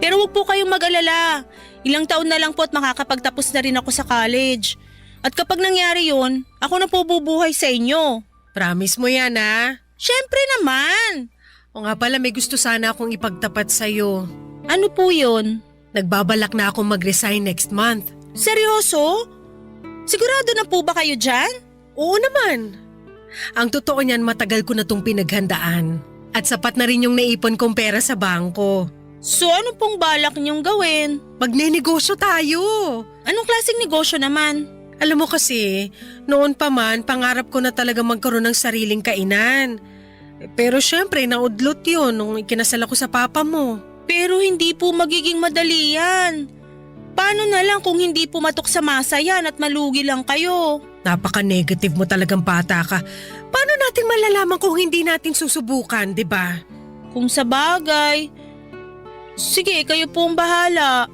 Pero huwag po kayong mag-alala. Ilang taon na lang po at makakapagtapos na rin ako sa college. At kapag nangyari yun, ako na po bubuhay sa inyo. Promise mo yan ha? Syempre naman! O nga pala, may gusto sana akong ipagtapat sa'yo. Ano po yun? Nagbabalak na akong mag-resign next month. Seryoso? Sigurado na po ba kayo dyan? Oo naman. Ang totoo niyan, matagal ko na tong pinaghandaan. At sapat na rin yung naipon kong pera sa bangko. So ano pong balak niyong gawin? Magnenegosyo tayo. Anong klaseng negosyo naman? Alam mo kasi, noon pa man, pangarap ko na talaga magkaroon ng sariling kainan. Pero syempre, naudlot yun nung ikinasal ako sa papa mo. Pero hindi po magiging madali yan. Paano na lang kung hindi pumatok sa masa yan at malugi lang kayo? Napaka-negative mo talagang bata ka. Paano natin malalaman kung hindi natin susubukan, di ba? Kung sa bagay. Sige, kayo po ang bahala.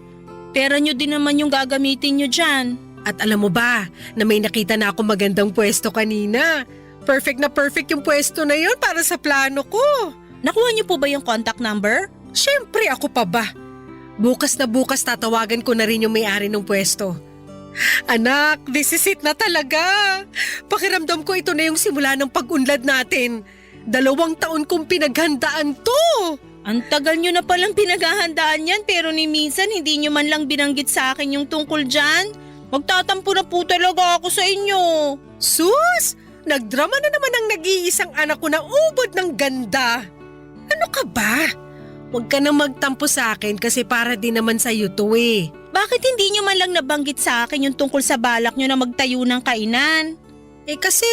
Pera nyo din naman yung gagamitin nyo dyan. At alam mo ba, na may nakita na ako magandang pwesto kanina. Perfect na perfect yung pwesto na yun para sa plano ko. Nakuha nyo po ba yung contact number? Siyempre, ako pa ba? Bukas na bukas tatawagan ko na rin yung may-ari ng pwesto. Anak, this is it na talaga. Pakiramdam ko ito na yung simula ng pag-unlad natin. 2 taon kong pinaghandaan to. Ang tagal nyo na palang pinaghahandaan yan pero ni minsan hindi nyo man lang binanggit sa akin yung tungkol dyan. Magtatampo na po talaga ako sa inyo. Sus! Nagdrama na naman ang nag-iisang anak ko na ubod ng ganda. Ano ka ba? Huwag ka nang magtampo sa akin kasi para din naman sa'yo to eh. Bakit hindi nyo man lang nabanggit sa akin yung tungkol sa balak nyo na magtayo ng kainan? Eh kasi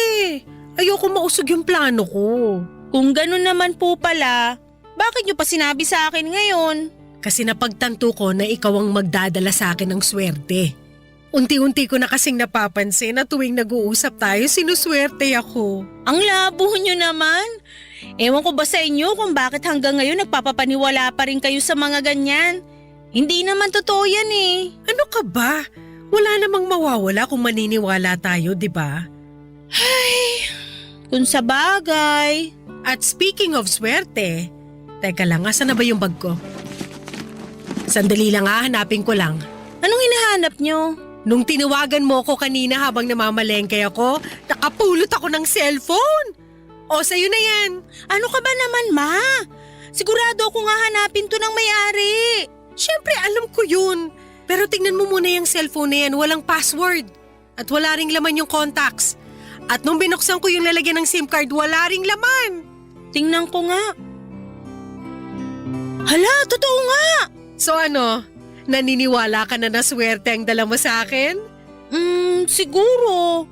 ayoko mausog yung plano ko. Kung ganun naman po pala, bakit nyo pa sinabi sa akin ngayon? Kasi napagtanto ko na ikaw ang magdadala sa akin ng swerte. Unti-unti ko na kasing napapansin na tuwing nag-uusap tayo, sinuswerte ako. Ang labo nyo naman. Ewan ko ba sa inyo kung bakit hanggang ngayon nagpapapaniwala pa rin kayo sa mga ganyan? Hindi naman totoo yan eh. Ano ka ba? Wala namang mawawala kung maniniwala tayo, di ba? Ay, kung sa bagay. At speaking of swerte, teka lang, asan na ba yung bag ko? Sandali lang hanapin ko lang. Anong hinahanap nyo? Nung tinawagan mo ko kanina habang namamalengke ako, nakapulot ako ng cellphone. O, sa'yo na yan. Ano ka ba naman, ma? Sigurado ako nga hanapin to ng may-ari. Siyempre, alam ko yun. Pero tingnan mo muna yung cellphone na yan, walang password. At wala ring laman yung contacts. At nung binuksan ko yung lalagyan ng SIM card, wala ring laman. Tingnan ko nga. Hala, totoo nga! So ano, naniniwala ka na swerte ang dala mo sa akin? Siguro.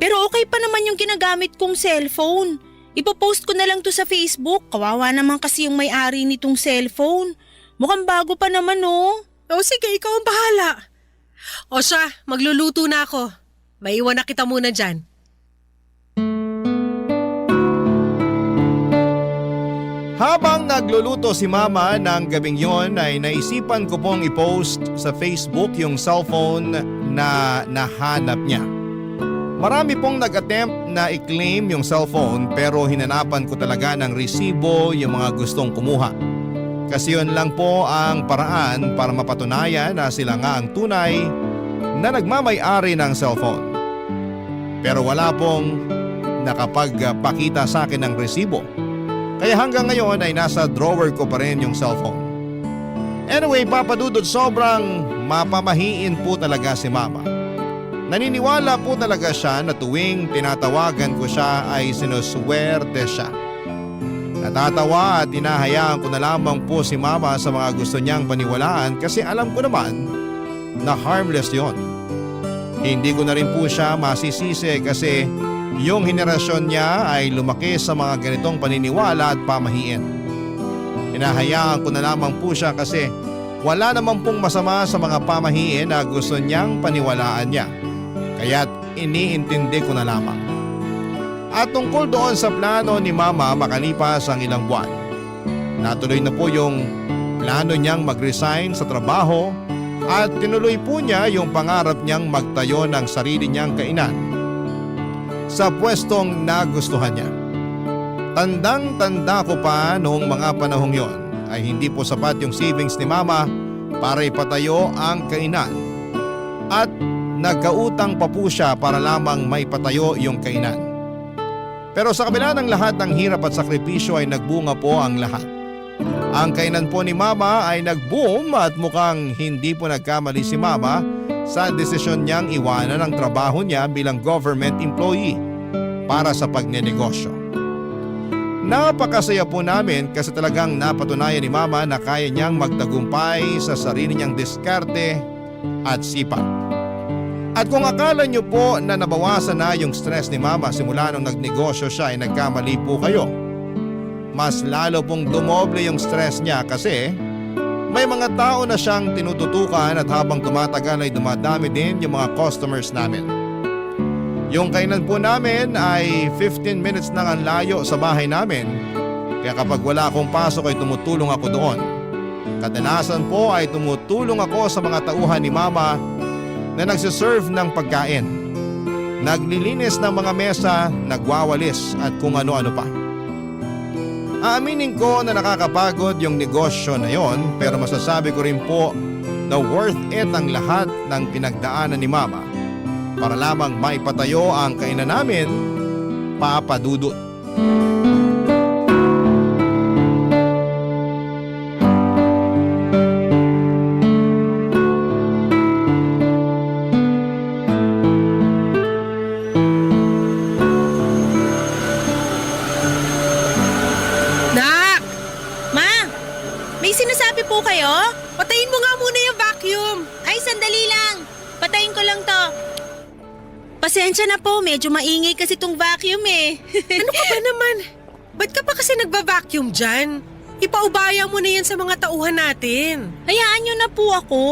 Pero okay pa naman yung ginagamit kong cellphone. Ipopost ko na lang to sa Facebook. Kawawa naman kasi yung may-ari nitong cellphone. Mukhang bago pa naman oh. O sige, ikaw ang bahala. O siya, magluluto na ako. Maiwan na kita muna dyan. Habang nagluluto si Mama ng gabing yon ay naisipan ko pong i-post sa Facebook yung cellphone na nahanap niya. Marami pong nag-attempt na i-claim yung cellphone pero hinanapan ko talaga ng resibo yung mga gustong kumuha. Kasi yun lang po ang paraan para mapatunayan na sila nga ang tunay na nagmamay-ari ng cellphone. Pero wala pong nakapagpakita sa akin ng resibo. Kaya hanggang ngayon ay nasa drawer ko pa rin yung cellphone. Anyway, Papa Dudut, sobrang mapamahiin po talaga si Mama. Naniniwala po talaga siya na tuwing tinatawagan ko siya ay sinuswerte siya. Natatawa at hinahayaan ko na lamang po si Mama sa mga gusto niyang paniwalaan kasi alam ko naman na harmless yon. Hindi ko na rin po siya masisisi kasi yung henerasyon niya ay lumaki sa mga ganitong paniniwala at pamahiin. Hinahayaan ko na lamang po siya kasi wala naman pong masama sa mga pamahiin na gusto niyang paniwalaan niya. Kaya't iniintindi ko na lamang. At tungkol doon sa plano ni Mama makalipas ang ilang buwan, natuloy na po yung plano niyang mag-resign sa trabaho at tinuloy po niya yung pangarap niyang magtayo ng sarili niyang kainan sa pwestong nagustuhan niya. Tandang-tanda ko pa noong mga panahong yon ay hindi po sapat yung savings ni Mama para ipatayo ang kainan. At nagkautang pa po siya para lamang maipatayo yung kainan. Pero sa kabila ng lahat ng hirap at sakripisyo ay nagbunga po ang lahat. Ang kainan po ni Mama ay nag-boom at mukhang hindi po nagkamali si Mama sa desisyon niyang iwanan ang trabaho niya bilang government employee para sa pagnenegosyo. Napakasaya po namin kasi talagang napatunayan ni Mama na kaya niyang magtagumpay sa sarili niyang diskarte at sipag. At kung akala niyo po na nabawasan na yung stress ni Mama simula nung nagnegosyo siya ay nagkamali po kayo. Mas lalo pong dumoble yung stress niya kasi may mga tao na siyang tinututukan at habang tumatagal ay dumadami din yung mga customers namin. Yung kainan po namin ay 15 minutes lang ang layo sa bahay namin. Kaya kapag wala akong pasok ay tumutulong ako doon. Kadalasan po ay tumutulong ako sa mga tauhan ni Mama na nagsiserve ng pagkain. Naglilinis ng mga mesa, nagwawalis at kung ano-ano pa. Aaminin ko na nakakapagod yung negosyo na yon pero masasabi ko rin po na worth it ang lahat ng pinagdaanan ni Mama para lamang maipatayo ang kainan namin, Papa Dudut. Sinasabi po kayo? Patayin mo nga muna yung vacuum. Ay, sandali lang. Patayin ko lang to. Pasensya na po, medyo maingay kasi tong vacuum eh. Ano ka ba naman? Ba't ka pa kasi nagba-vacuum dyan? Ipaubaya mo na yan sa mga tauhan natin. Hayaan nyo na po ako.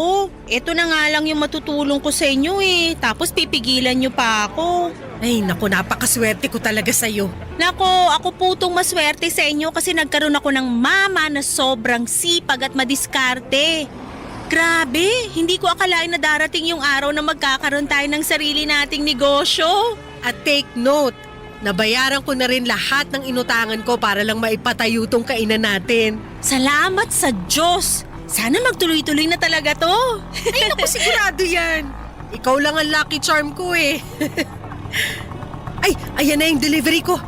Ito na nga lang yung matutulong ko sa inyo eh. Tapos pipigilan nyo pa ako. Ay naku, napakaswerte ko talaga sa'yo. Nako, ako po itong maswerte sa inyo kasi nagkaroon ako ng mama na sobrang sipag at madiskarte. Grabe, hindi ko akalain na darating yung araw na magkakaroon tayo ng sarili nating negosyo. At take note, nabayaran ko na rin lahat ng inutangan ko para lang maipatayo tong kainan natin. Salamat sa Diyos! Sana magtuloy-tuloy na talaga to. Ay naku, sigurado yan. Ikaw lang ang lucky charm ko eh. Ay, ayan na yung delivery ko.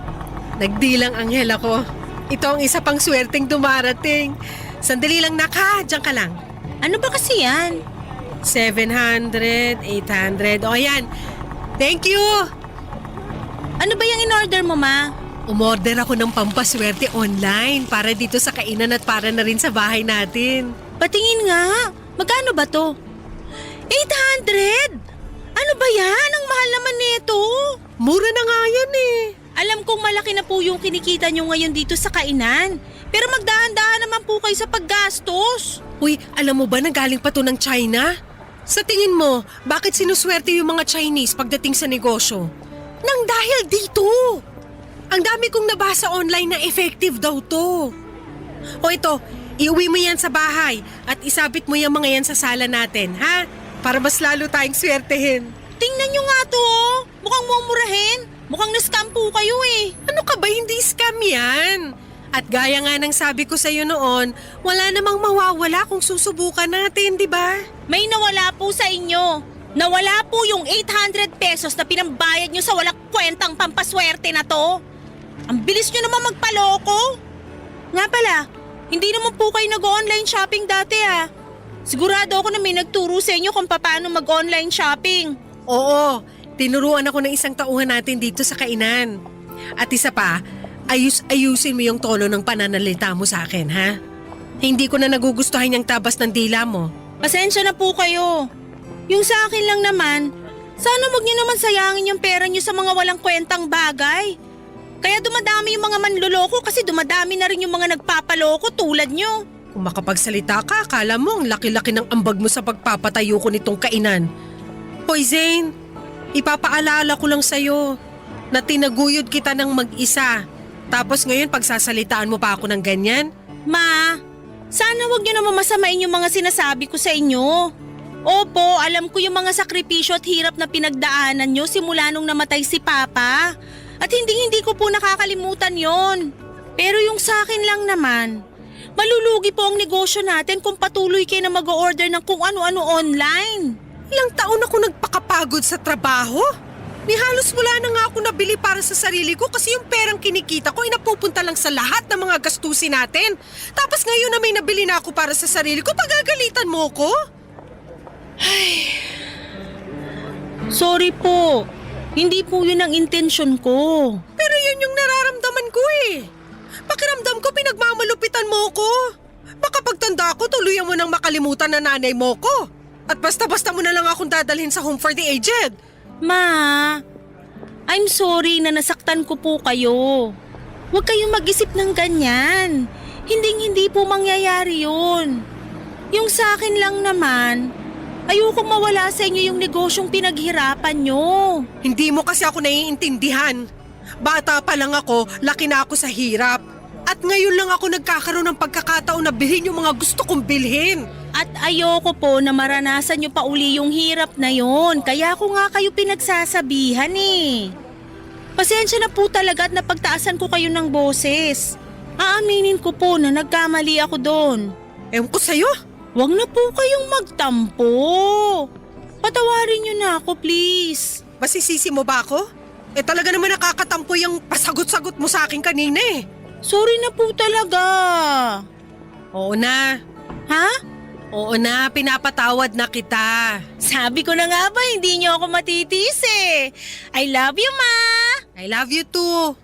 Nagdilang anghel ako. Ito ang isa pang swerteng dumarating. Sandali lang naka, diyan ka lang. Ano ba kasi yan? 700, 800, o ayan. Thank you! Ano ba yung in-order mo, Ma? Umorder ako ng pampaswerte online para dito sa kainan at para na rin sa bahay natin. Patingin nga, magkano ba to? 800? Ano ba yan? Ang mahal naman nito. Mura na nga yan eh. Alam kong malaki na po yung kinikita nyo ngayon dito sa kainan. Pero magdahan-dahan naman po kayo sa paggastos. Uy, alam mo ba na galing pa to ng China? Sa tingin mo, bakit sinuswerte yung mga Chinese pagdating sa negosyo? Nang dahil dito. Ang dami kong nabasa online na effective daw to. O ito, iuwi mo yan sa bahay at isabit mo yung mga yan sa sala natin, ha? Para mas lalo tayong swertehin. Tingnan nyo nga to, oh. Mukhang mumurahin. Mukhang na-scam po kayo eh. Ano ka ba, hindi scam yan? At gaya nga ng sabi ko sa'yo noon, wala namang mawawala kung susubukan natin, di ba? May nawala po sa inyo. Nawala po yung 800 pesos na pinambayad nyo sa walang kwentang pampaswerte na to. Ang bilis nyo naman magpaloko. Nga pala, hindi naman po kayo nag-online shopping dati ah. Sigurado ako na may nagturo sa inyo kung paano mag-online shopping. Oo, tinuruan ako ng isang tauhan natin dito sa kainan. At isa pa, ayusin mo yung tono ng pananalita mo sa akin, ha? Hindi ko na nagugustuhan yung tabas ng dila mo. Pasensya na po kayo. Yung sa akin lang naman, sana wag niyo naman sayangin yung pera niyo sa mga walang kwentang bagay. Kaya dumadami yung mga manloloko kasi dumadami na rin yung mga nagpapaloko tulad nyo. Kung makapagsalita ka, akala mo ang laki-laki ng ambag mo sa pagpapatayo ko nitong kainan. Hoy Zane, ipapaalala ko lang sa'yo na tinaguyod kita ng mag-isa. Tapos ngayon pagsasalitaan mo pa ako ng ganyan? Ma, sana wag niyo naman masamain yung mga sinasabi ko sa inyo. Opo, alam ko yung mga sakripisyo at hirap na pinagdaanan nyo simula nung namatay si Papa. At hindi ko po nakakalimutan yon. Pero yung sa akin lang naman, malulugi po ang negosyo natin kung patuloy kayo na mag-order ng kung ano-ano online. Ilang taon ako nagpakapagod sa trabaho. Ni halos wala na nga ako nabili para sa sarili ko kasi yung perang kinikita ko ay napupunta lang sa lahat ng mga gastusin natin. Tapos ngayon na may nabili na ako para sa sarili ko, pagagalitan mo ko? Sorry po. Hindi po yun ang intensyon ko. Pero yun yung nararamdaman ko eh. Pakiramdam ko pinagmamalupitan mo ko. Baka pagtanda ko tuluyan mo nang makalimutan na nanay mo ko. At basta-basta mo na lang akong dadalhin sa home for the aged. Ma, I'm sorry na nasaktan ko po kayo. Huwag kayong mag-isip ng ganyan. Hindi po mangyayari yun. Yung sa akin lang naman, ayokong mawala sa inyo yung negosyong pinaghirapan nyo. Hindi mo kasi ako naiintindihan. Bata pa lang ako, laki na ako sa hirap. At ngayon lang ako nagkakaroon ng pagkakataon na bilhin yung mga gusto kong bilhin. At ayoko po na maranasan nyo pa uli yung hirap na yon. Kaya ako nga kayo pinagsasabihan eh. Pasensya na po talaga at napagtaasan ko kayo ng boses. Aaminin ko po na nagkamali ako doon. Ewan ko sa'yo. Huwag na po kayong magtampo. Patawarin nyo na ako, please. Masisisi mo ba ako? Eh talaga naman nakakatampo yung pasagot-sagot mo sa akin kanina eh. Sorry na po talaga. Oo na. Ha? Oo na, pinapatawad na kita. Sabi ko na nga ba, hindi nyo ako matitiis eh. I love you, Ma. I love you too.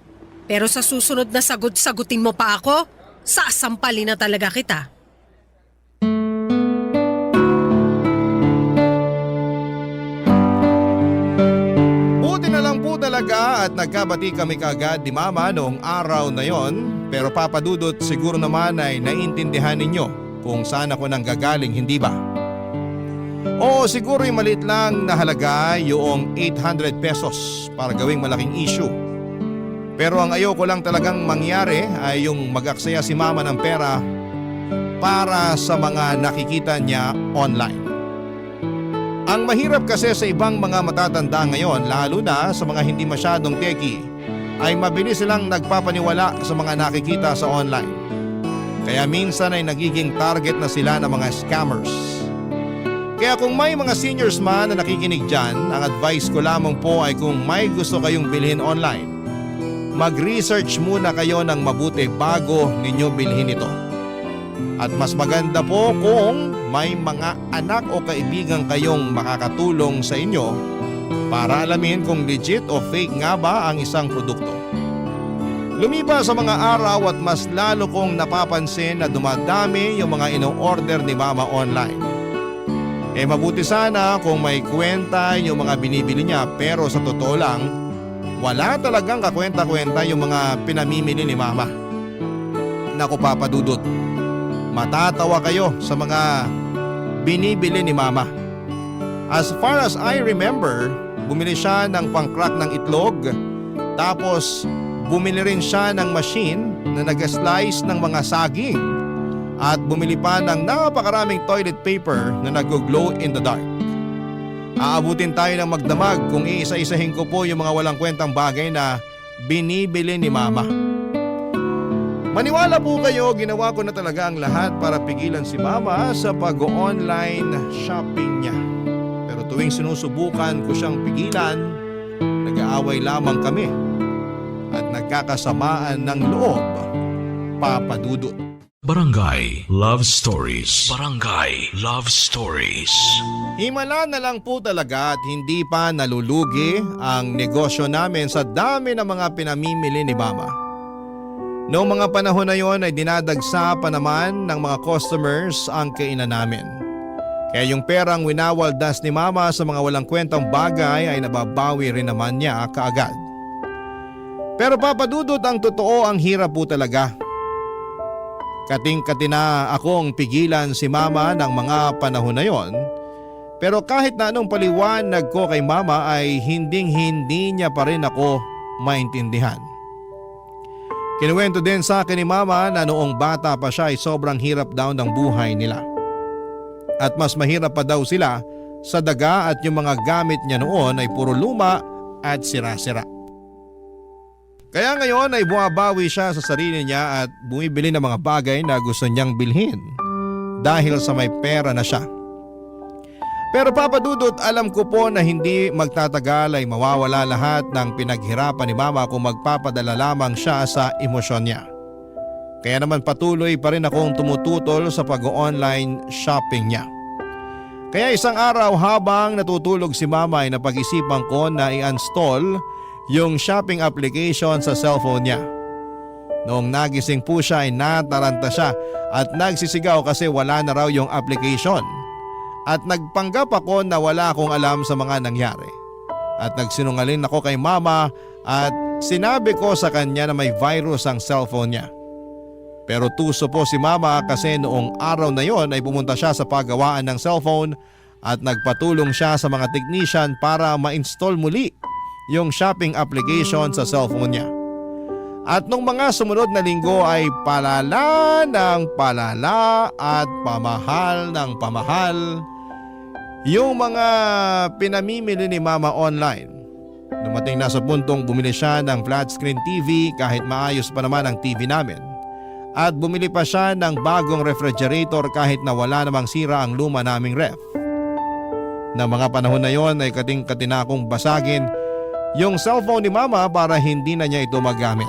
Pero sa susunod na sagutin mo pa ako, sasampalin na talaga kita. Buti na lang po talaga at nagkabati kami kaagad ni Mama noong araw na yon. Pero Papa Dudut, siguro naman ay naiintindihan ninyo kung saan ako nang gagaling, hindi ba? Oo, siguro yung maliit lang na halaga yung 800 pesos para gawing malaking issue. Pero ang ayoko lang talagang mangyari ay yung mag-aksaya si Mama ng pera para sa mga nakikita niya online. Ang mahirap kasi sa ibang mga matatanda ngayon, lalo na sa mga hindi masyadong techie, ay mabilis silang nagpapaniwala sa mga nakikita sa online. Kaya minsan ay nagiging target na sila ng mga scammers. Kaya kung may mga seniors man na nakikinig dyan, ang advice ko lamang po ay kung may gusto kayong bilhin online, mag-research muna kayo ng mabuti bago ninyo bilhin ito. At mas maganda po kung may mga anak o kaibigan kayong makakatulong sa inyo para alamin kung legit o fake nga ba ang isang produkto. Lumipas sa mga araw at mas lalo kong napapansin na dumadami yung mga ino-order ni Mama online. Mabuti sana kung may kwenta yung mga binibili niya, pero sa totoo lang, wala talagang kakwenta-kwenta yung mga pinamimili ni Mama. Naku Papa Dudut, matatawa kayo sa mga binibili ni Mama. As far as I remember, bumili siya ng pang-crack ng itlog, tapos bumili rin siya ng machine na nag-slice ng mga saging, at bumili pa ng napakaraming toilet paper na nag-glow in the dark. Aabutin tayo ng magdamag kung iisa-isahin ko po yung mga walang kwentang bagay na binibili ni Mama. Maniwala po kayo, ginawa ko na talaga ang lahat para pigilan si Mama sa pag-online shopping niya. Pero tuwing sinusubukan ko siyang pigilan, nag-aaway lamang kami at nagkakasamaan ng loob, Papa Dudut. Barangay Love Stories. Barangay Love Stories. Himala na lang po talaga at hindi pa nalulugi ang negosyo namin sa dami ng mga pinamimili ni Mama. Noong mga panahon na yon ay dinadagsa pa naman ng mga customers ang kainan namin. Kaya yung perang winawaldas ni Mama sa mga walang kwentang bagay ay nababawi rin naman niya kaagad. Pero Papa Dudut, ang totoo, ang hirap po talaga. Kating-kati na akong pigilan si Mama ng mga panahon na yon. Pero kahit na anong paliwanag ko kay Mama ay hinding-hindi niya pa rin ako maintindihan. Kinuwento din sa akin ni Mama na noong bata pa siya ay sobrang hirap daw ng buhay nila. At mas mahirap pa daw sila sa daga at yung mga gamit niya noon ay puro luma at sira-sira. Kaya ngayon ay bumabawi siya sa sarili niya at bumibili ng mga bagay na gusto niyang bilhin dahil sa may pera na siya. Pero Papa Dudut, alam ko po na hindi magtatagal ay mawawala lahat ng pinaghirapan ni Mama kung magpapadala lamang siya sa emosyon niya. Kaya naman patuloy pa rin akong tumututol sa pag-online shopping niya. Kaya isang araw habang natutulog si Mama ay napag-isipan ko na i-install yung shopping application sa cellphone niya. Noong nagising po siya ay nataranta siya at nagsisigaw kasi wala na raw yung application. At nagpanggap ako na wala akong alam sa mga nangyari. At nagsinungaling ako kay Mama at sinabi ko sa kanya na may virus ang cellphone niya. Pero tuso po si Mama kasi noong araw na yon ay pumunta siya sa paggawaan ng cellphone at nagpatulong siya sa mga technician para ma-install muli yung shopping application sa cellphone niya. At nung mga sumunod na linggo ay palala ng palala at pamahal ng pamahal yung mga pinamimili ni Mama online. Dumating na sa puntong bumili siya ng flat screen TV kahit maayos pa naman ang TV namin. At bumili pa siya ng bagong refrigerator kahit na wala namang sira ang luma naming ref. Na mga panahon na yon ay kating-kati na akong basagin yung cellphone ni Mama para hindi na niya ito magamit.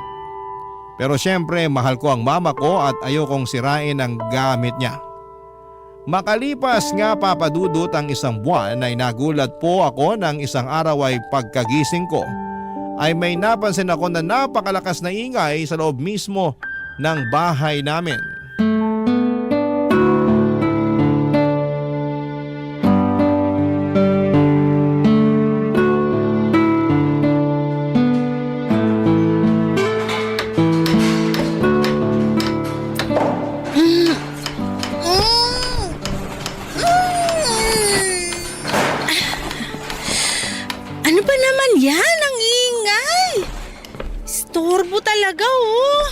Pero syempre mahal ko ang Mama ko at ayokong sirain ang gamit niya. Makalipas nga Papa Dudut ang isang buwan ay nagulat po ako ng isang araw ay pagkagising ko ay may napansin ako na napakalakas na ingay sa loob mismo ng bahay namin. Ano ba naman yan? Ang ingay! Storbo talaga oh.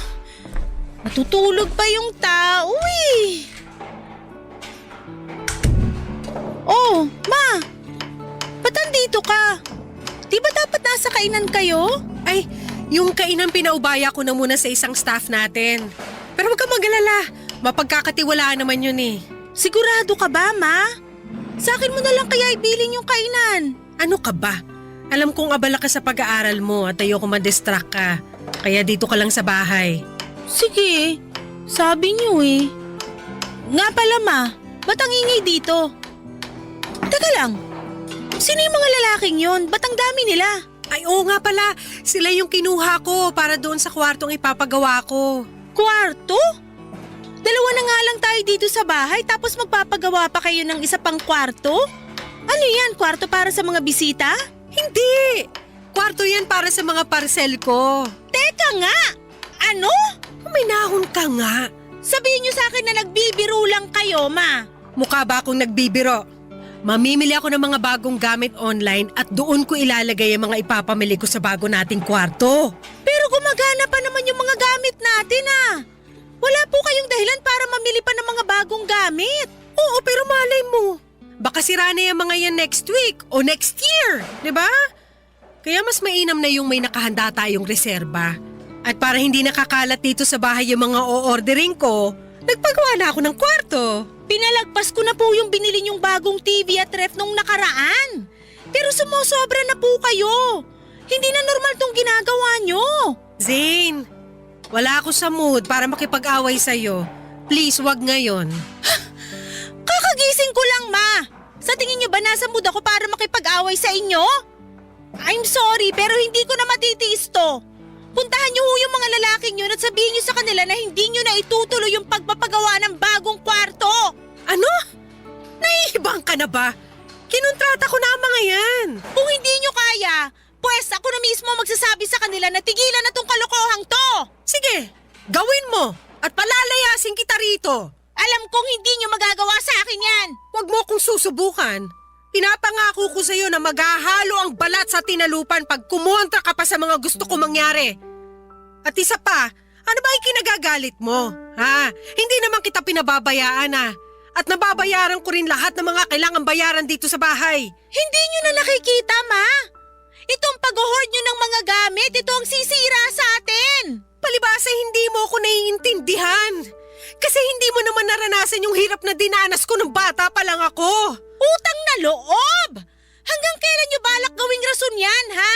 Matutulog pa yung tao eh. Oh, Ma! Ba't andito ka? Di ba dapat nasa kainan kayo? Ay, yung kainan pinaubaya ko na muna sa isang staff natin. Pero huwag kang mag-alala, mapagkakatiwalaan naman yun eh. Sigurado ka ba, Ma? Sa akin mo na lang kaya ibilin yung kainan. Ano ka ba? Alam kong abala ka sa pag-aaral mo at ayoko ma-distract ka. Kaya dito ka lang sa bahay. Sige, sabi niyo eh. Nga pala, Ma, ba't ang ingay dito? Teka lang, sino yung mga lalaking yon? Ba't ang dami nila? Ay, oo nga pala. Sila yung kinuha ko para doon sa kwartong ipapagawa ko. Kwarto? Dalawa na nga lang tayo dito sa bahay tapos magpapagawa pa kayo ng isa pang kwarto? Ano yan? Kwarto para sa mga bisita? Hindi! Kwarto yan para sa mga parcel ko. Teka nga! Ano? Uminahon ka nga. Sabihin niyo sa akin na nagbibiro lang kayo, Ma. Mukha ba akong nagbibiro? Mamimili ako ng mga bagong gamit online at doon ko ilalagay ang mga ipapamili ko sa bago nating kwarto. Pero gumagana pa naman yung mga gamit natin ah. Wala po kayong dahilan para mamili pa ng mga bagong gamit. Oo, pero malay mo. Baka sira na yung mga yan next week o next year, di ba? Kaya mas mainam na yung may nakahanda tayong reserba. At para hindi nakakalat dito sa bahay yung mga o-ordering ko, nagpagawa na ako ng kwarto. Pinalagpas ko na po yung binili niyong bagong TV at ref nung nakaraan. Pero sumusobra na po kayo. Hindi na normal tong ginagawa niyo. Zane, wala ako sa mood para makipag-away sa'yo. Please, wag ngayon. Kakagising ko lang, Ma. Sa tingin niyo ba nasa mood ako para makipag-away sa inyo? I'm sorry, pero hindi ko na matitiis to. Puntahan niyo ho yung mga lalaking yun at sabihin niyo sa kanila na hindi niyo na itutuloy yung pagpapagawa ng bagong kwarto. Ano? Naiibang ka na ba? Kinontrata ko na ang mga yan. Kung hindi niyo kaya, pues ako na mismo magsasabi sa kanila na tigilan na tong kalokohang to. Sige, gawin mo at palalayasin kita rito. Alam kong hindi niyo magagawa sa akin yan. Huwag mo akong susubukan. Pinapangako ko sa iyo na maghahalo ang balat sa tinalupan pag kumontra ka pa sa mga gusto ko mangyari. At isa pa, ano ba yung kinagagalit mo? Ha? Hindi naman kita pinababayaan At nababayaran ko rin lahat ng mga kailangan bayaran dito sa bahay. Hindi niyo na nakikita, Ma. Itong pag-hoard niyo ng mga gamit, ito ang sisira sa atin. Palibasa hindi mo ako naiintindihan. Kasi hindi mo naman naranasan yung hirap na dinanas ko nung bata pa lang ako. Utang na loob! Hanggang kailan niyo balak gawing rason yan, ha?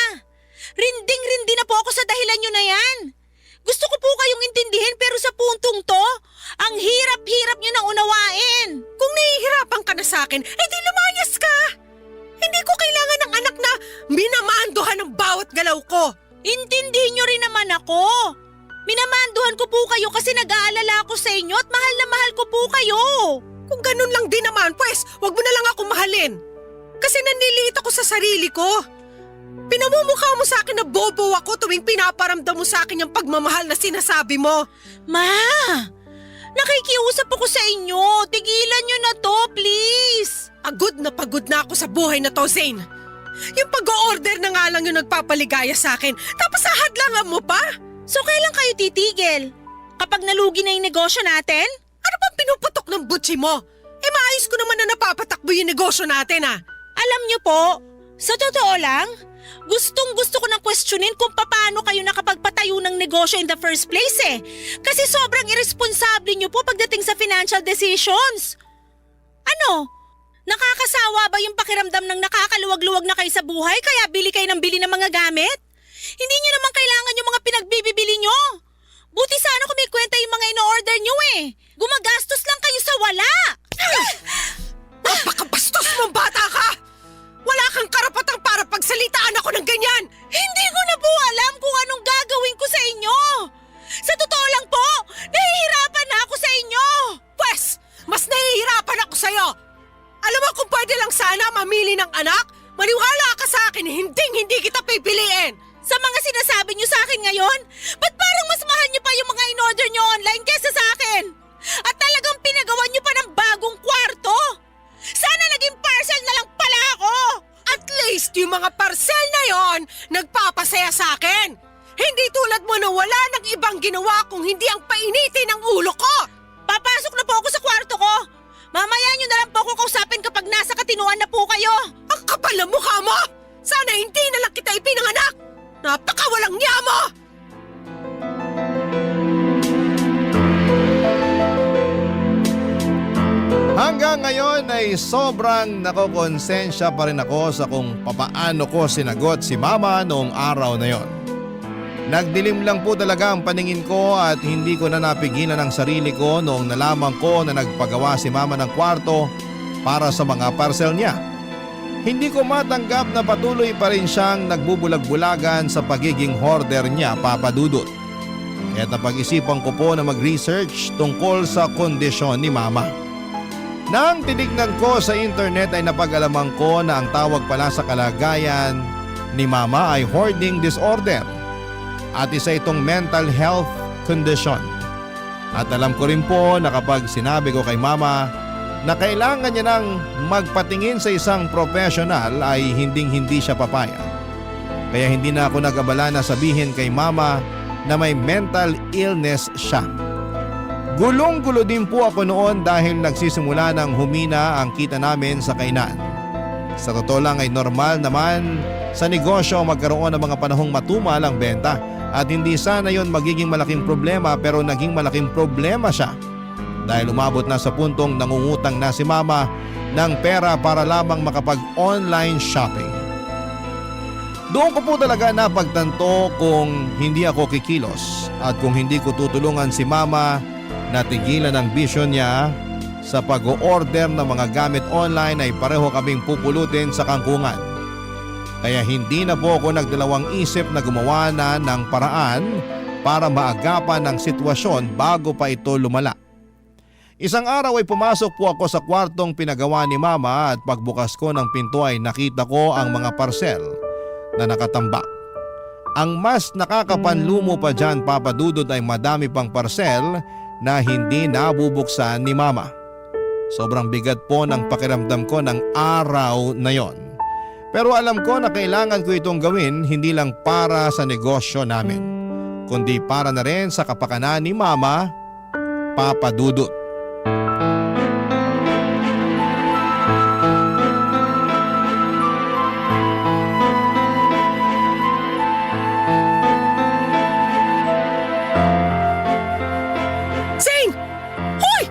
Rinding-rindi na po ako sa dahilan niyo na yan. Gusto ko po kayong intindihin pero sa puntong to, ang hirap-hirap niyo nang unawain. Kung nahihirapan ka na sa akin, di lumayas ka. Hindi ko kailangan ng anak na minamandohan ng bawat galaw ko. Intindihin niyo rin naman ako. Minamanduhan ko po kayo kasi nag-aalala ako sa inyo at mahal na mahal ko po kayo. Kung ganun lang din naman, pues, wag mo na lang ako mahalin. Kasi nanliliit ako sa sarili ko. Pinamumukha mo sa akin na bobo ako tuwing pinaparamdam mo sa akin yung pagmamahal na sinasabi mo. Ma, nakikiusap ako sa inyo. Tigilan niyo na to, please. Pagod na ako sa buhay na to, Zane. Yung pag-o-order na nga lang yung nagpapaligaya sa akin, tapos ahadlangan mo pa? So kailan kayo titigil? Kapag nalugi na yung negosyo natin? Ano bang pinuputok ng butsi mo? Maayos ko naman na napapatakbo yung negosyo natin Alam niyo po, sa totoo lang, gustong-gusto ko nang questionin kung paano kayo nakapagpatayo ng negosyo in the first place Kasi sobrang irresponsable niyo po pagdating sa financial decisions. Ano? Nakakasawa ba yung pakiramdam ng nakakaluwag-luwag na kayo sa buhay kaya bili kayo ng bili ng mga gamit? Hindi niyo naman kailangan yung mga pinagbibili niyo. Buti sana kung may kwenta yung mga ino-order niyo Gumagastos lang kayo sa wala. Napakabastos mong bata ka! Wala kang karapatang para pagsalitaan ako ng ganyan! Hindi ko na po alam kung anong gagawin ko sa inyo. Sa totoo lang po, nahihirapan na ako sa inyo. Pwes, mas nahihirapan ako sa'yo. Alam mo kung pwede lang sana mamili ng anak, maniwala ka sa akin, hindi kita pipiliin. Sa mga sinasabi niyo sa akin ngayon, ba't parang mas mahal niyo pa yung mga in-order niyo online kesa sa akin? At talagang pinagawa niyo pa ng bagong kwarto? Sana naging parcel na lang pala ako! At least yung mga parcel na yon nagpapasaya sa akin. Hindi tulad mo na wala nang ibang ginawa kung hindi ang painitin ng ulo ko. Papasok na po ako sa kwarto ko. Mamaya niyo na lang po ako kausapin kapag nasa katinuan na po kayo. Ang kapal na mukha mo! Sana hindi na lang kita ipinanganak! Napakawalang niya mo! Hanggang ngayon ay sobrang nakokonsensya pa rin ako sa kung papaano ko sinagot si Mama noong araw na yon. Nagdilim lang po talaga ang paningin ko at hindi ko na napigilan ang sarili ko noong nalaman ko na nagpagawa si Mama ng kwarto para sa mga parcel niya. Hindi ko matanggap na patuloy pa rin siyang nagbubulag-bulagan sa pagiging hoarder niya, Papa Dudut. Kaya napag-isipan ko po na mag-research tungkol sa kondisyon ni Mama. Nang tinignan ko sa internet ay napag-alaman ko na ang tawag pala sa kalagayan ni Mama ay hoarding disorder at isa itong mental health condition. At alam ko rin po na kapag sinabi ko kay Mama na kailangan niya nang magpatingin sa isang professional ay hinding-hindi siya papayag. Kaya hindi na ako nag-abala na sabihin kay Mama na may mental illness siya. Gulong-gulo din po ako noon dahil nagsisimula ng humina ang kita namin sa kainan. Sa totoo lang ay normal naman sa negosyo magkaroon ng mga panahong matumal ang benta at hindi sana yon magiging malaking problema, pero naging malaking problema siya dahil umabot na sa puntong nangungutang na si Mama ng pera para lamang makapag-online shopping. Doon ko po talaga napagtanto kung hindi ako kikilos at kung hindi ko tutulungan si Mama na tigilan ang bisyo niya sa pag-o-order ng mga gamit online ay pareho kaming pupulutin sa kangkungan. Kaya hindi na po ako nagdalawang isip na gumawa na ng paraan para maagapan ang sitwasyon bago pa ito lumala. Isang araw ay pumasok po ako sa kwartong pinagawa ni Mama at pagbukas ko ng pinto ay nakita ko ang mga parcel na nakatambak. Ang mas nakakapanlumo pa dyan, Papa Dudut, ay madami pang parcel na hindi nabubuksan ni Mama. Sobrang bigat po ng pakiramdam ko ng araw na yon. Pero alam ko na kailangan ko itong gawin hindi lang para sa negosyo namin, kundi para na rin sa kapakanan ni Mama, Papa Dudut. Zane! Hoy!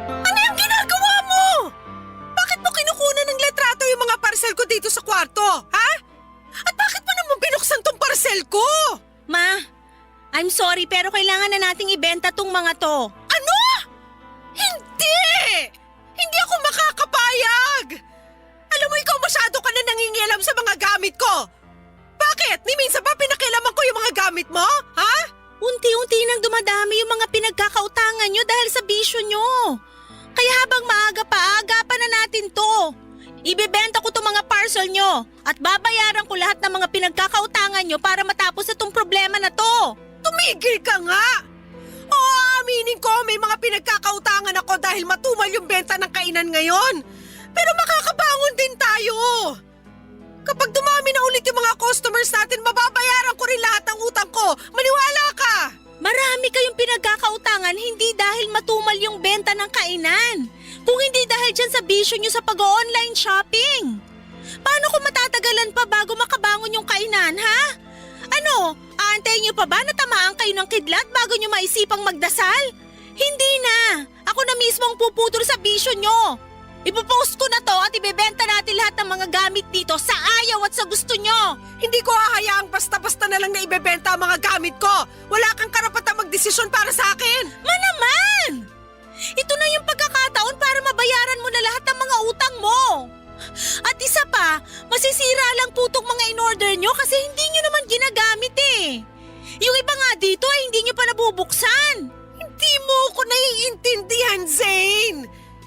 Ano yung ginagawa mo? Bakit mo kinukunan ng letrato yung mga parcel ko dito sa kwarto, ha? At bakit mo naman binuksan tong parcel ko? Ma, I'm sorry pero kailangan na nating ibenta tong mga to. Ano? Hindi! Hindi ako makakapayag! Alam mo, ikaw masyado ka na nangingialam sa mga gamit ko. Bakit? Ni minsan ba pinakialaman ko yung mga gamit mo? Ha? Unti-unti nang dumadami yung mga pinagkakautangan nyo dahil sa bisyo nyo. Kaya habang maaga pa, agapan na natin to. Ibebenta ko tong mga parcel nyo at babayaran ko lahat ng mga pinagkakautangan nyo para matapos itong problema na to. Tumigil ka nga! Oo, aminin ko may mga pinagkakautangan ako dahil matumal yung benta ng kainan ngayon. Pero makakabangon din tayo. Kapag dumami na ulit yung mga customers natin, mababayaran ko rin lahat ng utang ko. Maniwala ka! Marami kayong pinagkakautangan hindi dahil matumal yung benta ng kainan. Kung hindi dahil dyan sa bisyo nyo sa pag-online shopping. Paano kung matatagalan pa bago makabangon yung kainan, ha? Ano, aantayin nyo pa ba na tamaan kayo ng kidlat bago nyo maisipang magdasal? Hindi na! Ako na mismo ang puputol sa bisyo nyo. Ipopost ko na to at ibebenta natin lahat ng mga gamit dito sa ayaw at sa gusto nyo. Hindi ko hahayaang basta-basta na lang na ibebenta ang mga gamit ko. Wala kang karapatang magdesisyon para sa akin. Naman! Ito na yung pagkakataon para mabayaran mo na lahat ng mga utang mo. At isa pa, masisira lang po itong mga in-order nyo kasi hindi nyo naman ginagamit eh. Yung iba nga dito ay hindi nyo pa nabubuksan. Hindi mo ko naiintindihan, Zane.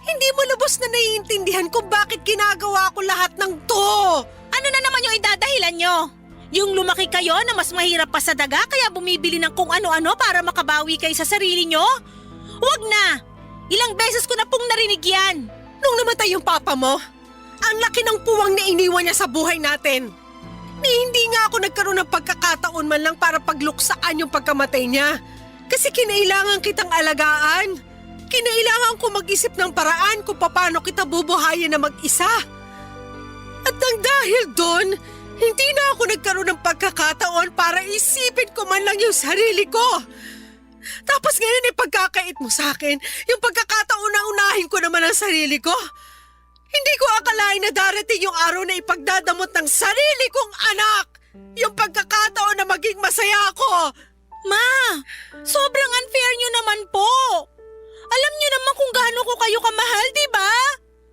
Hindi mo lubos na naiintindihan kung bakit ginagawa ko lahat ng to. Ano na naman yung idadahilan nyo? Yung lumaki kayo na mas mahirap pa sa daga kaya bumibili ng kung ano-ano para makabawi kayo sa sarili nyo? Huwag na! Ilang beses ko na pong narinig yan. Nung namatay yung papa mo, ang laki ng puwang na iniwan niya sa buhay natin. Ni hindi nga ako nagkaroon ng pagkakataon man lang para pagluksaan yung pagkamatay niya. Kasi kinailangan kitang alagaan. Kinailangan ko mag-isip ng paraan kung paano kita bubuhayin na mag-isa. At nang dahil doon, hindi na ako nagkaroon ng pagkakataon para isipin ko man lang yung sarili ko. Tapos ngayon pagkakait mo sa akin, yung pagkakataon na unahin ko naman ang sarili ko. Hindi ko akalain na darating yung araw na ipagdadamot ng sarili kong anak. Yung pagkakataon na maging masaya ako. Ma, sobrang unfair nyo naman po. Alam nyo naman kung gaano ko kayo kamahal, di ba?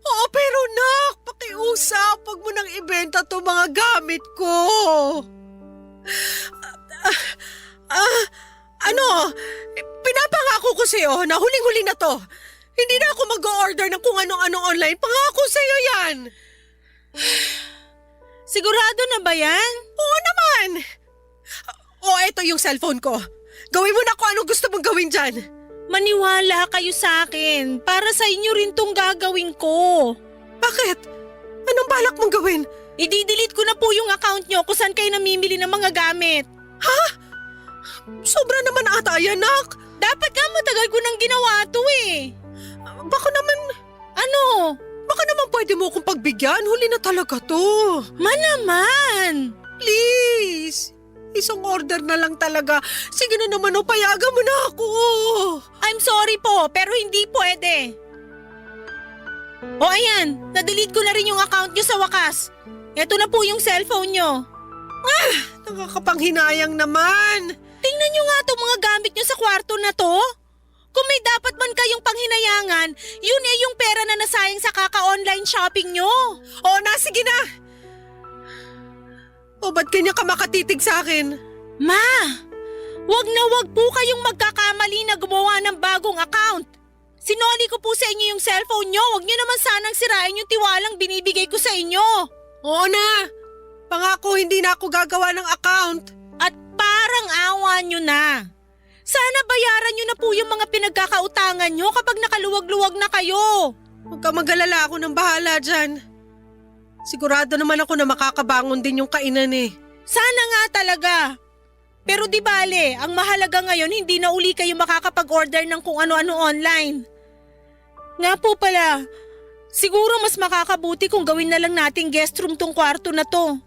Oo, pero nak, pakiusap. Huwag mo nang ibenta to mga gamit ko. Pinapangako ko sa'yo na huling-huli na to. Hindi na ako mag-order ng kung ano-ano online. Pangako sa'yo yan. Sigurado na ba yan? Oo naman. Eto yung cellphone ko. Gawin mo na kung anong gusto mong gawin dyan. Maniwala kayo sa akin. Para sa inyo rin tong gagawin ko. Bakit? Anong balak mong gawin? I-delete ko na po yung account nyo kung saan kayo namimili ng mga gamit. Sobra naman ata yan, nak. Dapat nga matagal ko nang ginawa to eh. Baka naman... Ano? Baka naman pwede mo akong pagbigyan. Huli na talaga to. Naman! Please. Isang order na lang talaga. Sige na naman, payagan mo na ako. I'm sorry po, pero hindi pwede. Ayan, na-delete ko na rin yung account nyo sa wakas. Eto na po yung cellphone nyo. Nakakapanghinayang naman. Tingnan nyo nga itong mga gamit nyo sa kwarto na to. Kung may dapat man kayong panghinayangan, yun yung pera na nasayang sa kaka-online shopping nyo. Sige na. Ba't kanya ka makatitig sa akin? Ma, wag na wag po kayong magkakamali na gumawa ng bagong account. Sinoli ko po sa inyo yung cellphone nyo. Wag nyo naman sanang sirain yung tiwalang binibigay ko sa inyo. Oo na. Pangako hindi na ako gagawa ng account. At parang awa nyo na. Sana bayaran nyo na po yung mga pinagkakautangan nyo kapag nakaluwag-luwag na kayo. Huwag ka mag-alala, ako nang bahala dyan. Sigurado naman ako na makakabangon din yung kainan eh. Sana nga talaga. Pero di bale, ang mahalaga ngayon hindi na uli kayo makakapag-order ng kung ano-ano online. Nga po pala, siguro mas makakabuti kung gawin na lang nating guest room tong kwarto na to.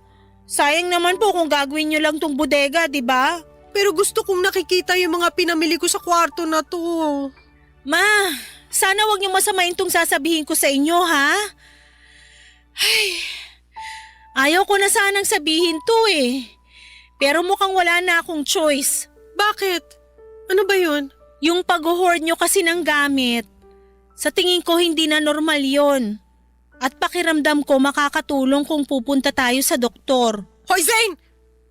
Sayang naman po kung gagawin nyo lang tong bodega, di ba? Pero gusto kong nakikita yung mga pinamili ko sa kwarto na to. Ma, sana wag niyo masamain tong sasabihin ko sa inyo, ha? Ay, ayaw ko na sanang sabihin to eh. Pero mukhang wala na akong choice. Bakit? Ano ba yun? Yung pag-hoard nyo kasi ng gamit. Sa tingin ko hindi na normal yon. At pakiramdam ko makakatulong kung pupunta tayo sa doktor. Hoy Zane!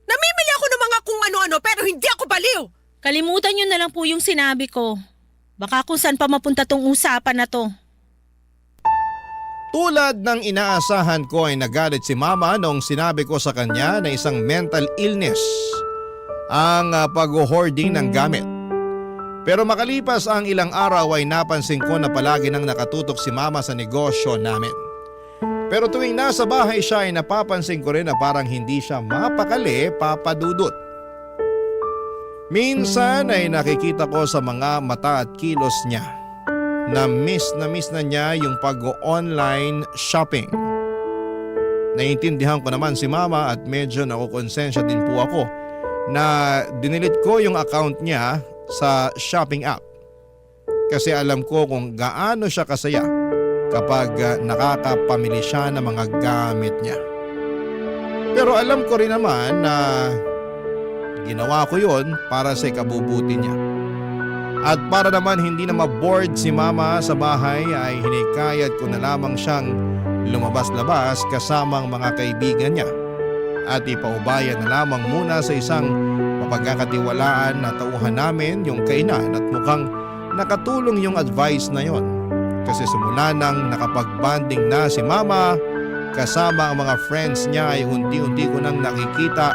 Namimili ako ng mga kung ano-ano pero hindi ako baliw! Kalimutan nyo na lang po yung sinabi ko. Baka kung saan pa mapunta tong usapan na to. Tulad ng inaasahan ko ay nagalit si mama noong sinabi ko sa kanya na isang mental illness ang pag-hoarding ng gamit. Pero makalipas ang ilang araw ay napansin ko na palagi nang nakatutok si mama sa negosyo namin. Pero tuwing nasa bahay siya ay napapansin ko rin na parang hindi siya mapakali, Papa Dudut. Minsan ay nakikita ko sa mga mata at kilos niya na miss na niya yung pag-online shopping. Naiintindihan ko naman si mama at medyo nakukonsensya din po ako na dinilit ko yung account niya sa shopping app. Kasi alam ko kung gaano siya kasaya kapag nakakapamili siya ng mga gamit niya. Pero alam ko rin naman na ginawa ko yon para sa ikabubuti niya. At para naman hindi na ma-bored si mama sa bahay ay hinikayat ko na lamang siyang lumabas-labas kasamang mga kaibigan niya. At ipaubayan na lamang muna sa isang mapagkakatiwalaan na tauhan namin yung kainan at mukhang nakatulong yung advice na yon. Kasi simula nang nakapag-banding na si mama kasama ang mga friends niya ay unti-unti ko nang nakikita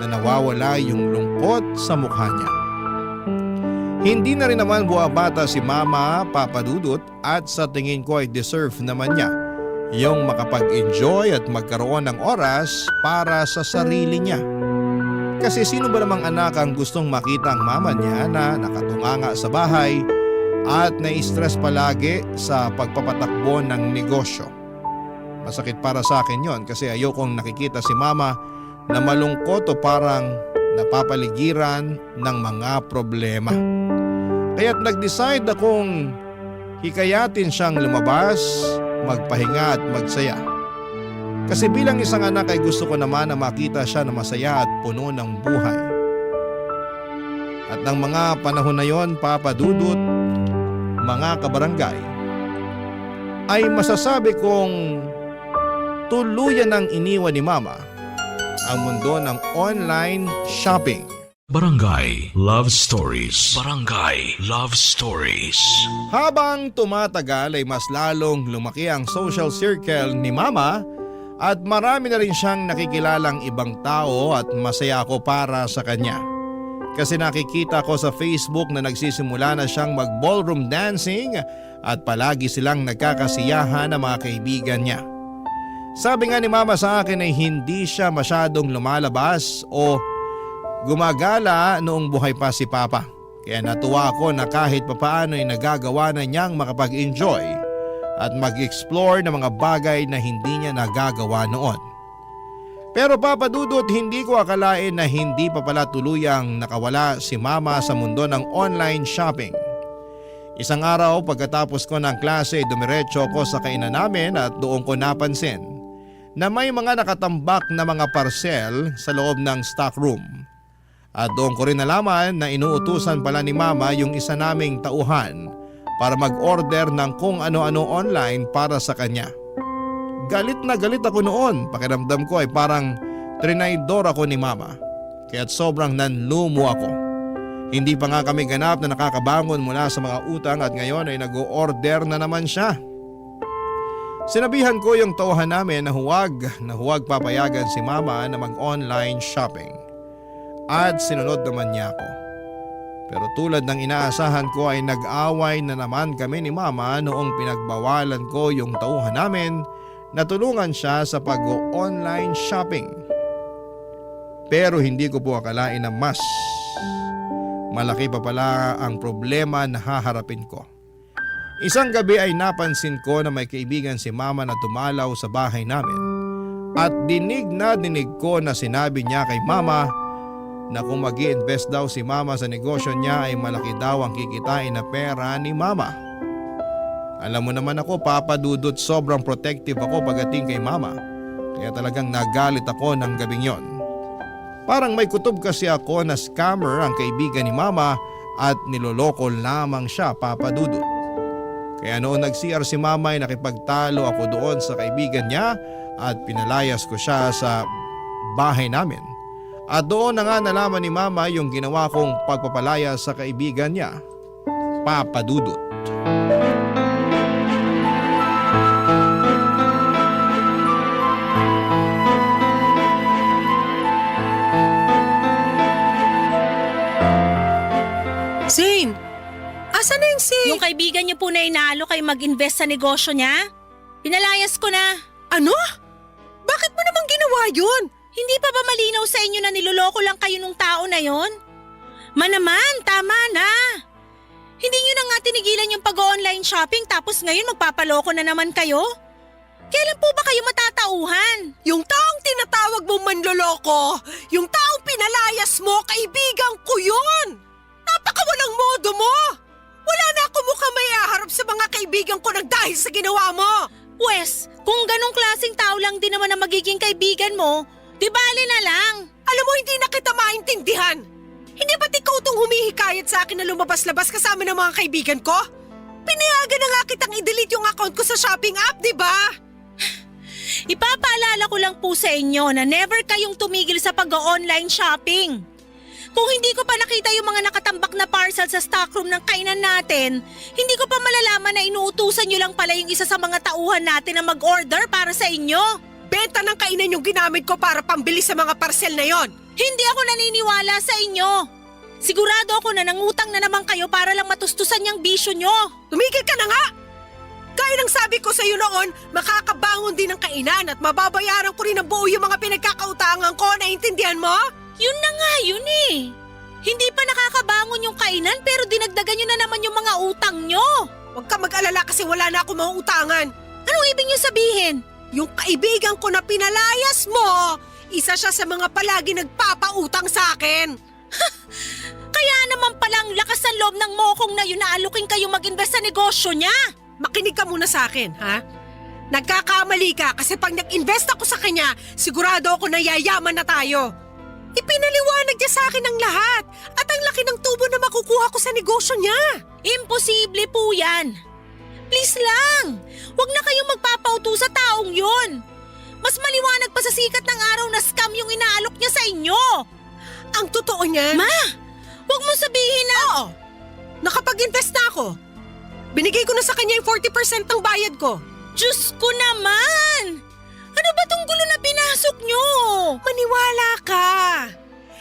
na nawawala yung lungkot sa mukha niya. Hindi na rin naman buwabata si mama, Papa Dudut, at sa tingin ko ay deserve naman niya yung makapag-enjoy at magkaroon ng oras para sa sarili niya. Kasi sino ba namang anak ang gustong makita ang mama niya na nakatunganga sa bahay at nai-stress palagi sa pagpapatakbo ng negosyo? Masakit para sa akin yon kasi ayokong nakikita si mama na malungkot o parang napapaligiran ng mga problema. Kaya't nag-decide akong hikayatin siyang lumabas, magpahinga at magsaya. Kasi bilang isang anak ay gusto ko naman na makita siya na masaya at puno ng buhay. At ng mga panahon na yon, Papa Dudut, mga kabarangay, ay masasabi kong tuluyan ng iniwan ni Mama ang mundo ng online shopping. Barangay Love Stories. Barangay Love Stories. Habang tumatagal ay mas lalong lumaki ang social circle ni Mama at marami na rin siyang nakikilalang ibang tao at masaya ako para sa kanya. Kasi nakikita ko sa Facebook na nagsisimula na siyang mag-ballroom dancing at palagi silang nagkakasiyahan ng mga kaibigan niya. Sabi nga ni Mama sa akin ay hindi siya masyadong lumalabas o gumagala noong buhay pa si Papa. Kaya natuwa ako na kahit papaano ay nagagawa na niyang makapag-enjoy at mag-explore ng mga bagay na hindi niya nagagawa noon. Pero Papa Dudut, hindi ko akalain na hindi pa pala tuluyang nakawala si Mama sa mundo ng online shopping. Isang araw pagkatapos ko ng klase, dumiretso ko sa kainan namin at doon ko napansin na may mga nakatambak na mga parcel sa loob ng stock room. At doon ko rin nalaman na inuutusan pala ni Mama yung isa naming tauhan para mag-order ng kung ano-ano online para sa kanya. Galit na galit ako noon. Pakiramdam ko ay parang trinaydor ako ni Mama. Kaya't sobrang nanlumo ako. Hindi pa nga kami ganap na nakakabangon mula sa mga utang at ngayon ay nag-o-order na naman siya. Sinabihan ko yung tauhan namin na huwag papayagan si Mama na mag-online shopping. At sinunod naman niya ako. Pero tulad ng inaasahan ko ay nag-away na naman kami ni Mama noong pinagbawalan ko yung tauhan namin na tulungan siya sa pag-online shopping. Pero hindi ko po akalain na mas malaki pa pala ang problema na haharapin ko. Isang gabi ay napansin ko na may kaibigan si Mama na tumalaw sa bahay namin. At dinig ko na sinabi niya kay Mama na kung mag-i-invest daw si Mama sa negosyo niya ay malaki daw ang kikitain na pera ni Mama. Alam mo naman ako, Papa Dudut, sobrang protective ako pagdating kay Mama. Kaya talagang nagalit ako ng gabing yon. Parang may kutob kasi ako na scammer ang kaibigan ni Mama at niloloko lamang siya, Papa Dudut. Kaya noon nag-CR si Mama ay nakipagtalo ako doon sa kaibigan niya at pinalayas ko siya sa bahay namin. At doon na nga nalaman ni Mama yung ginawa kong pagpapalaya sa kaibigan niya, Papa Dudut. Zane! Asan na yung Yung kaibigan niyo po na inaalo kayo mag-invest sa negosyo niya? Pinalayas ko na. Ano? Bakit mo naman ginawa yun? Hindi pa ba malinaw sa inyo na niloloko lang kayo nung tao na yon? Manaman, tama na. Hindi nyo na nga tinigilan yung pag-online shopping tapos ngayon magpapaloko na naman kayo? Kailan po ba kayo matatauhan? Yung taong tinatawag mong manloloko, yung taong pinalayas mo, kaibigan ko yun! Napakawalang modo mo! Wala na ako mukhang may aharap sa mga kaibigan ko dahil sa ginawa mo! Pwes, kung ganong klaseng tao lang din naman ang magiging kaibigan mo, di bali na lang. Alam mo, hindi na kita maintindihan! Hindi ba't ikaw itong humihikayat sa akin na lumabas-labas kasama ng mga kaibigan ko? Pinayagan na nga kitang i-delete yung account ko sa shopping app, di ba? Ipapaalala ko lang po sa inyo na never kayong tumigil sa pag-online shopping. Kung hindi ko pa nakita yung mga nakatambak na parcel sa stockroom ng kainan natin, hindi ko pa malalaman na inuutusan nyo lang pala yung isa sa mga tauhan natin na mag-order para sa inyo. Benta ng kainan yung ginamit ko para pambili sa mga parcel na yon. Hindi ako naniniwala sa inyo. Sigurado ako na nangutang na naman kayo para lang matustusan yung bisyo nyo. Tumigil ka na nga! Gaya ng sabi ko sa iyo noon, makakabangon din ng kainan at mababayaran ko rin ng buo yung mga pinagkakautangan ko, naiintindihan mo? Yun na nga yun eh. Hindi pa nakakabangon yung kainan pero dinagdagan nyo na naman yung mga utang nyo. Huwag ka mag-alala kasi wala na ako mga utangan. Anong ibig nyo sabihin? Yung kaibigan ko na pinalayas mo, isa siya sa mga palagi nagpapautang sa akin. Kaya naman palang lakas ng loob ng mokong na yun na alukin kayo mag-invest sa negosyo niya. Makinig ka muna sa akin, ha? Nagkakamali ka kasi pag nag-invest ako sa kanya, sigurado ako na yayaman na tayo. Ipinaliwanag niya sa akin ang lahat at ang laki ng tubo na makukuha ko sa negosyo niya. Imposible po yan. Please lang, huwag na kayong magpapauto sa taong yun. Mas maliwanag pa sa sikat ng araw na scam yung inaalok niya sa inyo. Ang totoo niyan? Ma, huwag mo sabihin na… Oo. Nakapag-invest na ako. Binigay ko na sa kanya yung 40% ng bayad ko. Diyos ko naman! Ano ba tong gulo na pinasok nyo? Maniwala ka.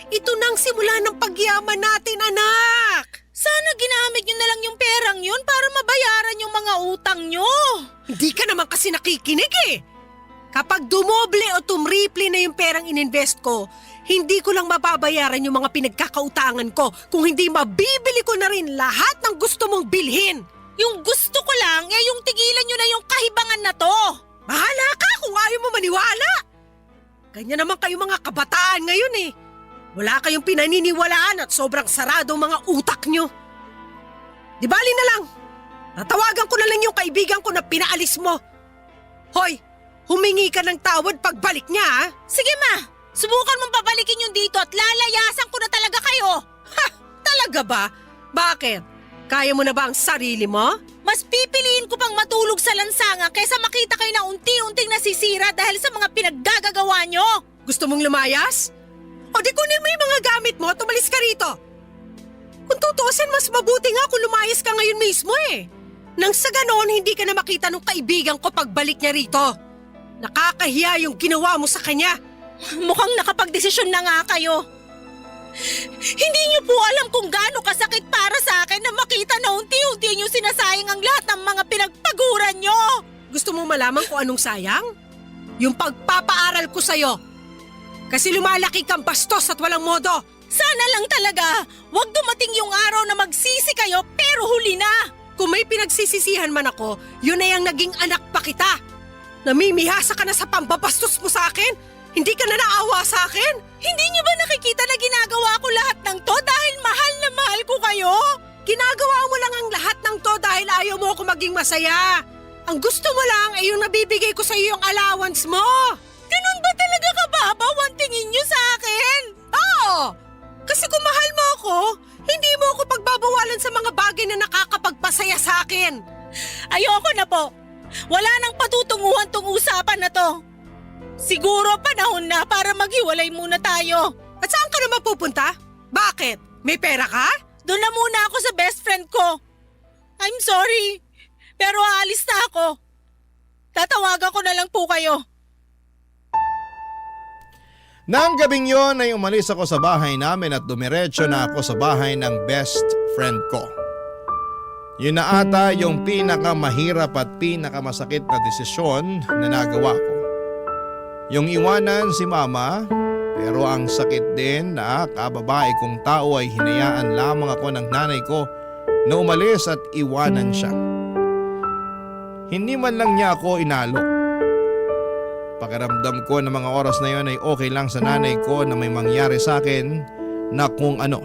Ito na ang simula ng pagyaman natin, anak. Sana ginamit nyo na lang yung perang yun para mabayaran yung mga utang nyo. Hindi ka naman kasi nakikinig eh. Kapag dumoble o tumriple na yung perang ininvest ko, hindi ko lang mababayaran yung mga pinagkakautangan ko kung hindi mabibili ko na rin lahat ng gusto mong bilhin. Yung gusto ko lang, yung tigilan nyo na yung kahibangan na to. Bahala ka kung ayaw mo maniwala. Ganyan naman kayo mga kabataan ngayon eh. Wala kayong pinaniniwalaan at sobrang sarado ang mga utak nyo. Di bali na lang. Tatawagan ko na lang yung kaibigan ko na pinaalis mo. Hoy, humingi ka ng tawad pagbalik niya ha? Sige ma, subukan mong pabalikin yung dito at lalayasan ko na talaga kayo. Ha! Talaga ba? Bakit? Kaya mo na ba ang sarili mo? Mas pipiliin ko pang matulog sa lansangan kaysa makita kayo na unti-unting nasisira dahil sa mga pinaggagawa nyo. Gusto mong lumayas? O di kunin mo yung mga gamit mo at umalis ka rito. Kung tutuusin, mas mabuti nga kung lumayas ka ngayon mismo eh. Nang sa ganoon, hindi ka na makita ng kaibigan ko pagbalik niya rito. Nakakahiya yung ginawa mo sa kanya. Mukhang nakapagdesisyon na nga kayo. Hindi niyo po alam kung gaano kasakit para sa akin na makita na unti-unti niyo sinasayang ang lahat ng mga pinagpaguran niyo. Gusto mo malaman kung anong sayang? Yung pagpapaaral ko sa'yo. Kasi lumalaki kang bastos at walang modo. Sana lang talaga, wag dumating yung araw na magsisi kayo pero huli na. Kung may pinagsisisihan man ako, yun na yung naging anak pa kita. Namimihasa ka na sa pambabastos mo sa akin? Hindi ka na naawa sa akin? Hindi niyo ba nakikita na ginagawa ko lahat ng to dahil mahal na mahal ko kayo? Ginagawa mo lang ang lahat ng to dahil ayaw mo ako maging masaya. Ang gusto mo lang ay yung nabibigay ko sa iyo yung allowance mo. Ganun ba talaga kababaw ang tingin niyo sa akin? Oo! Kasi kung mahal mo ako, hindi mo ako pagbabawalan sa mga bagay na nakakapagpasaya sa akin. Ayoko na po. Wala nang patutunguhan tong usapan na to. Siguro panahon na para maghiwalay muna tayo. At saan ka naman pupunta? Bakit? May pera ka? Doon na muna ako sa best friend ko. I'm sorry, pero aalis na ako. Tatawagan ko na lang po kayo. Nang gabing yon ay umalis ako sa bahay namin at dumiretso na ako sa bahay ng best friend ko. Yun na ata yung pinakamahirap at pinakamasakit na desisyon na nagawa ko. Yung iwanan si mama, pero ang sakit din na kababae kong tao ay hinayaan lamang ako ng nanay ko na umalis at iwanan siya. Hindi man lang niya ako inalok. Pakiramdam ko na mga oras na yon ay okay lang sa nanay ko na may mangyari sa akin na kung ano.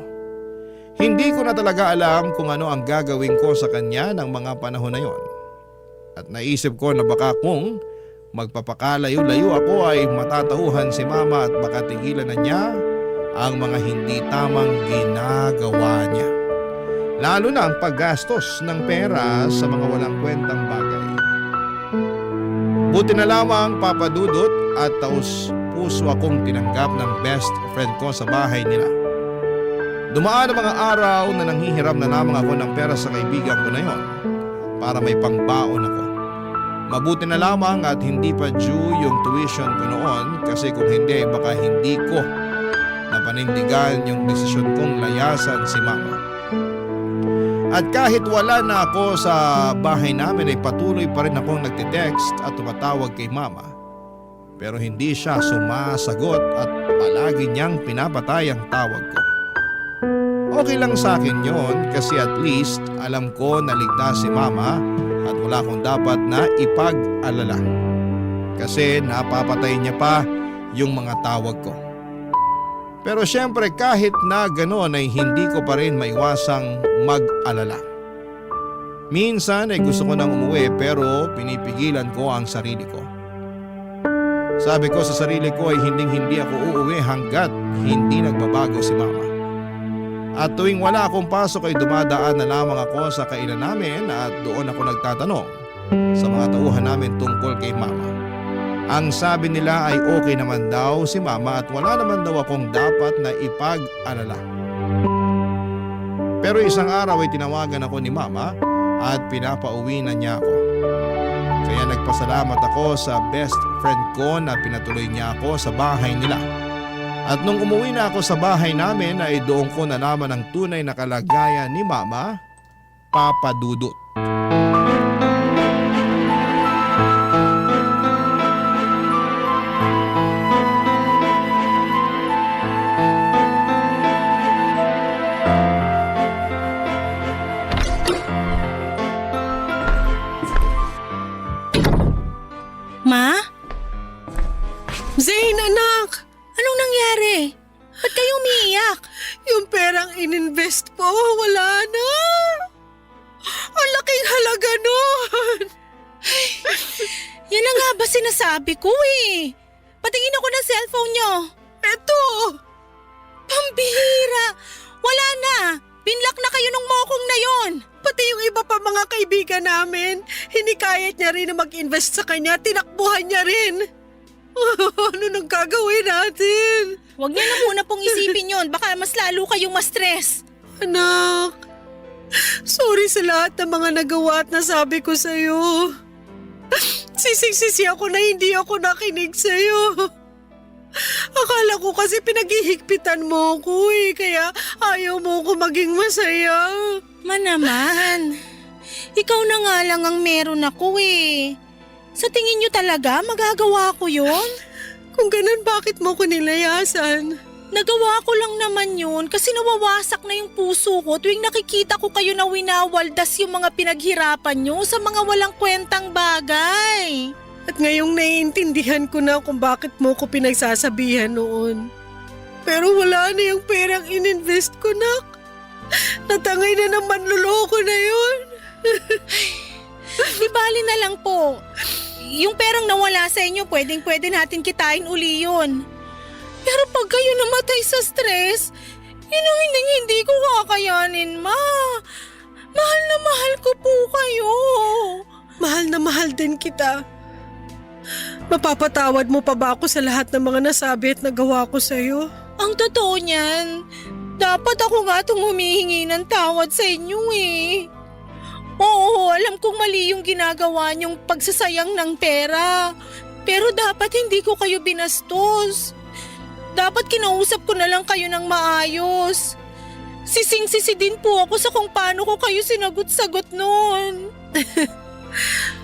Hindi ko na talaga alam kung ano ang gagawin ko sa kanya ng mga panahon na yon. At naisip ko na baka kung magpapakalayo-layo ako ay matatauhan si mama at baka tigilan na niya ang mga hindi tamang ginagawa niya. Lalo na ang paggastos ng pera sa mga walang kwentang bagay. Buti na lamang papadudot at taos puso akong tinanggap ng best friend ko sa bahay nila. Dumaan ang mga araw na nanghihiram na lamang ako ng pera sa kaibigan ko na yon para may pangbaon ako. Mabuti na lamang at hindi pa due yung tuition ko noon kasi kung hindi baka hindi ko napanindigan yung desisyon kong layasan si mama. At kahit wala na ako sa bahay namin ay patuloy pa rin akong nagtitext at tumatawag kay mama. Pero hindi siya sumasagot at palagi niyang pinapatay ang tawag ko. Okay lang sa akin yon kasi at least alam ko na ligtas si mama at wala akong dapat na ipag-alala. Kasi napapatay niya pa yung mga tawag ko. Pero syempre kahit na gano'n ay hindi ko pa rin maiwasang mag-alala. Minsan ay gusto ko nang umuwi pero pinipigilan ko ang sarili ko. Sabi ko sa sarili ko ay hindi ako uuwi hanggat hindi nagbabago si mama. At tuwing wala akong pasok ay dumadaan na lamang ako sa kainan namin at doon ako nagtatanong sa mga tauhan namin tungkol kay mama. Ang sabi nila ay okay naman daw si mama at wala naman daw akong dapat na ipag-alala. Pero isang araw ay tinawagan ako ni mama at pinapauwi na niya ako. Kaya nagpasalamat ako sa best friend ko na pinatuloy niya ako sa bahay nila. At nung umuwi na ako sa bahay namin ay doon ko nalaman ang tunay na kalagayan ni mama, Papa Dudut. Ma? Zane, anak! Anong nangyari? Ba't kayo umiiyak? Yung perang ininvest ko, wala na. Ang laking halaga nun. Yan na nga ba sinasabi ko eh. Patingin ako ng cellphone nyo. Eto! Pambihira! Wala na! Binlock na kayo nung mokong na yon. Pati yung iba pa mga kaibigan namin, hinikayat niya rin na mag-invest sa kanya, tinakbuhan niya rin. Ano nang gagawin natin? Huwag niyo na muna pong isipin yon. Baka mas lalo kayong ma-stress. Anak, sorry sa lahat ng mga nagawa at nasabi ko sa'yo. Sisig-sisi ako na hindi ako nakinig sa'yo. Akala ko kasi pinaghihigpitan mo ko eh, kaya ayaw mo ko maging masaya. Naman, ikaw na nga lang ang meron ako eh. Sa tingin niyo talaga magagawa ko yon? Kung ganun, bakit mo ko nilayasan? Nagawa ko lang naman yun kasi nawawasak na yung puso ko tuwing nakikita ko kayo na winawaldas yung mga pinaghirapan nyo sa mga walang kwentang bagay. At ngayong naiintindihan ko na kung bakit mo ko pinagsasabihan noon. Pero wala na yung perang ininvest ko, nak. Natangay na ng manluloko na yun. Di bali na lang po. Yung perang nawala sa inyo, pwede natin kitain uli yun. Pero pag kayo namatay sa stress, yun ang hindi ko kakayanin, ma. Mahal na mahal ko po kayo. Mahal na mahal din kita. Mapapatawad mo pa ba ako sa lahat ng mga nasabi at nagawa ko sa'yo? Ang totoo niyan, dapat ako nga itong humihingi ng tawad sa inyo eh. Oo, alam kong mali yung ginagawa niyong pagsasayang ng pera. Pero dapat hindi ko kayo binastos. Dapat kinausap ko na lang kayo ng maayos. Sising-sisi din po ako sa kung paano ko kayo sinagot-sagot noon.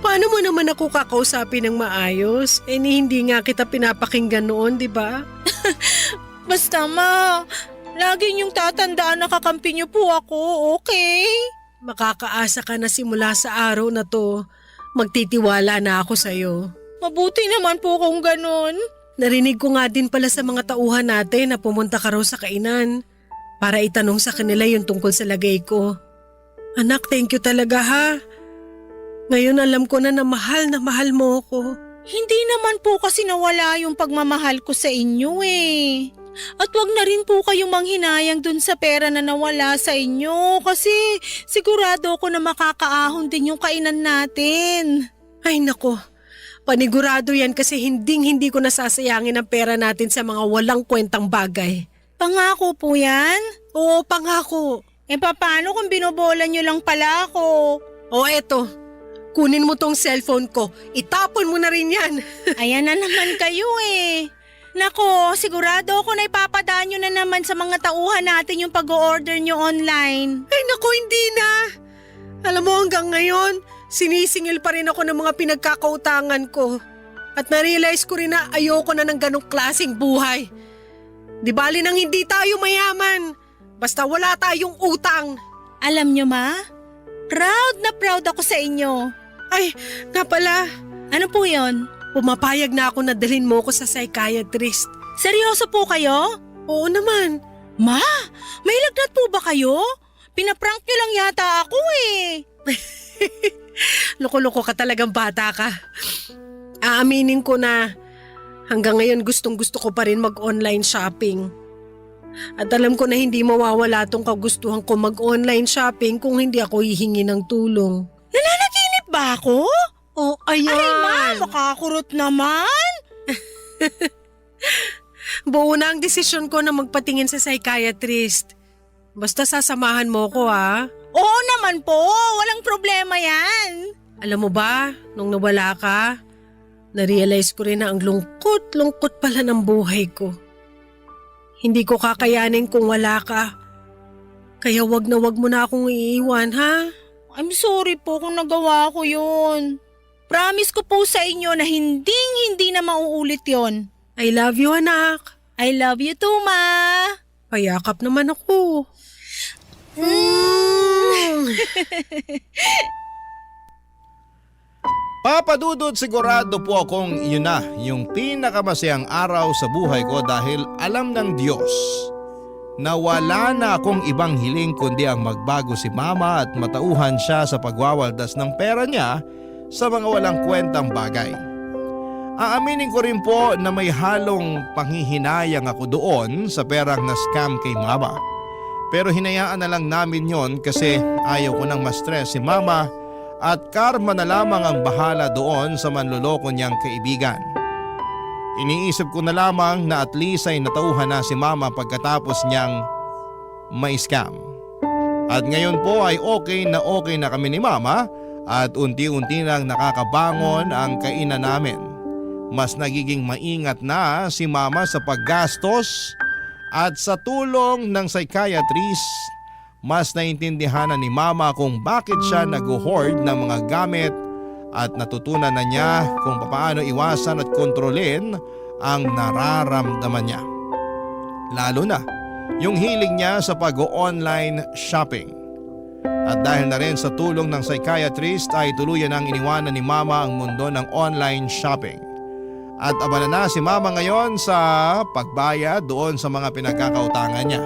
Paano mo naman ako kakausapin ng maayos? Hindi nga kita pinapakinggan noon, di ba? Basta ma, lagi niyong tatandaan na kakampi niyo po ako, okay? Makakaasa ka na simula sa araw na to. Magtitiwala na ako sa'yo. Mabuti naman po kung ganun. Narinig ko nga din pala sa mga tauhan natin na pumunta ka raw sa kainan para itanong sa kanila yung tungkol sa lagay ko. Anak, thank you talaga ha. Ngayon alam ko na mahal mo ako. Hindi naman po kasi nawala yung pagmamahal ko sa inyo eh. At wag na rin po kayong manghinayang dun sa pera na nawala sa inyo kasi sigurado ako na makakaahon din yung kainan natin. Ay nako, panigurado yan kasi hindi ko nasasayangin ang pera natin sa mga walang kwentang bagay. Pangako po yan? Oo, pangako. Paano kung binobola nyo lang pala ako? O eto, kunin mo tong cellphone ko, itapon mo na rin yan. Ayan na naman kayo eh. Nako, sigurado ako na ipapadaan nyo na naman sa mga tauhan natin yung pag-o-order nyo online. Ay nako, hindi na. Alam mo hanggang ngayon, sinisingil pa rin ako ng mga pinagkakautangan ko. At na-realize ko rin na ayoko na ng ganong klaseng buhay. Di bali nang hindi tayo mayaman, basta wala tayong utang. Alam nyo ma, proud na proud ako sa inyo. Ay, nga pala. Ano po yon? Pumapayag na ako na dalhin mo ko sa psychiatrist. Seryoso po kayo? Oo naman. Ma, may lagnat po ba kayo? Pinaprank nyo lang yata ako eh. Loko-loko ka talagang bata ka. Aaminin ko na hanggang ngayon gustong-gusto ko pa rin mag-online shopping. At alam ko na hindi mawawala tong kagustuhan ko mag-online shopping kung hindi ako hihingi ng tulong. Nananaginip ba ako? Oh, ayan! Ay, ma, makakurot naman. Buo na ang desisyon ko na magpatingin sa psychiatrist. Basta sasamahan mo ko, ha? Oo naman po, walang problema yan. Alam mo ba, nung nawala ka, na-realize ko rin na ang lungkot pala ng buhay ko. Hindi ko kakayanin kung wala ka. Kaya wag mo na akong iiwan, ha? I'm sorry po kung nagawa ko yun. Promise ko po sa inyo na hindi na mauulit yon. I love you, anak. I love you too, ma. Payakap naman ako. Papa Dudut, sigurado po akong yun na yung pinakamasayang araw sa buhay ko dahil alam ng Diyos na wala na akong ibang hiling kundi ang magbago si Mama at matauhan siya sa pagwawaldas ng pera niya sa mga walang kwentang bagay. Aaminin ko rin po na may halong panghihinayang ako doon sa perang na-scam kay Mama. Pero hinayaan na lang namin yon kasi ayaw ko nang ma-stress si Mama at karma na lamang ang bahala doon sa manloloko niyang kaibigan. Iniisip ko na lamang na at least ay natauhan na si Mama pagkatapos niyang ma-scam. At ngayon po ay okay na kami ni Mama at unti-unti nang nakakabangon ang kainan namin. Mas nagiging maingat na si Mama sa paggastos at sa tulong ng psychiatrist, mas naintindihan na ni Mama kung bakit siya nag-hoard ng mga gamit at natutunan na niya kung paano iwasan at kontrolin ang nararamdaman niya. Lalo na yung hilig niya sa pag-online shopping. At dahil na rin sa tulong ng psychiatrist ay tuluyan ang iniwanan ni Mama ang mundo ng online shopping. At abala na si Mama ngayon sa pagbayad doon sa mga pinagkakautangan niya.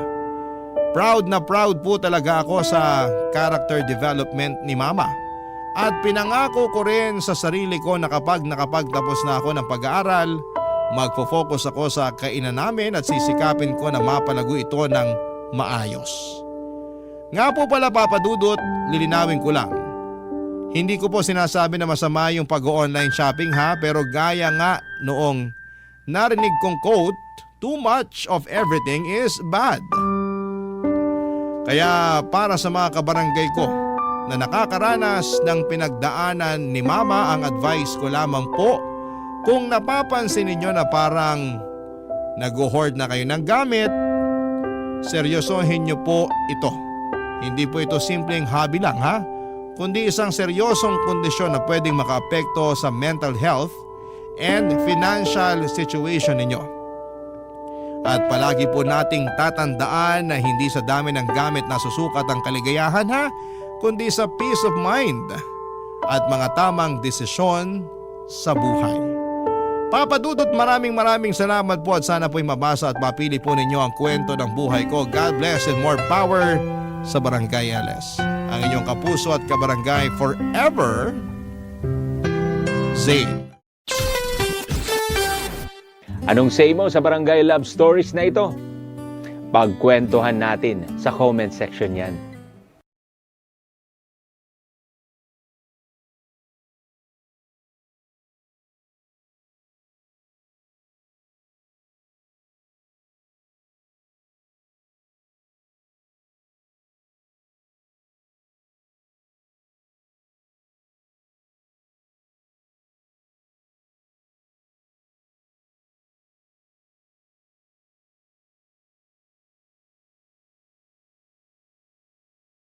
Proud na proud po talaga ako sa character development ni Mama. At pinangako ko rin sa sarili ko na kapag nakapagtapos na ako ng pag-aaral, magfo-focus ako sa kainan namin at sisikapin ko na mapalago ito ng maayos. Nga po pala Papa Dudut, lilinawin ko lang. Hindi ko po sinasabi na masama yung pag-online shopping ha, pero gaya nga noong narinig kong quote, too much of everything is bad. Kaya para sa mga kabarangay ko na nakakaranas ng pinagdaanan ni Mama, ang advice ko lamang po, kung napapansin ninyo na parang nag-hoard na kayo ng gamit, seryosohin nyo po ito. Hindi po ito simpleng hobby lang ha, kundi isang seryosong kondisyon na pwedeng makaapekto sa mental health and financial situation ninyo. At palagi po nating tatandaan na hindi sa dami ng gamit na susukat ang kaligayahan ha, kundi sa peace of mind at mga tamang desisyon sa buhay. Papa Dudut, maraming salamat po at sana po'y mabasa at mapili po ninyo ang kwento ng buhay ko. God bless and more power sa Barangay LS. Ang inyong kapuso at kabarangay forever, Zane. Anong say mo sa Barangay Love Stories na ito? Pagkwentuhan natin sa comment section yan.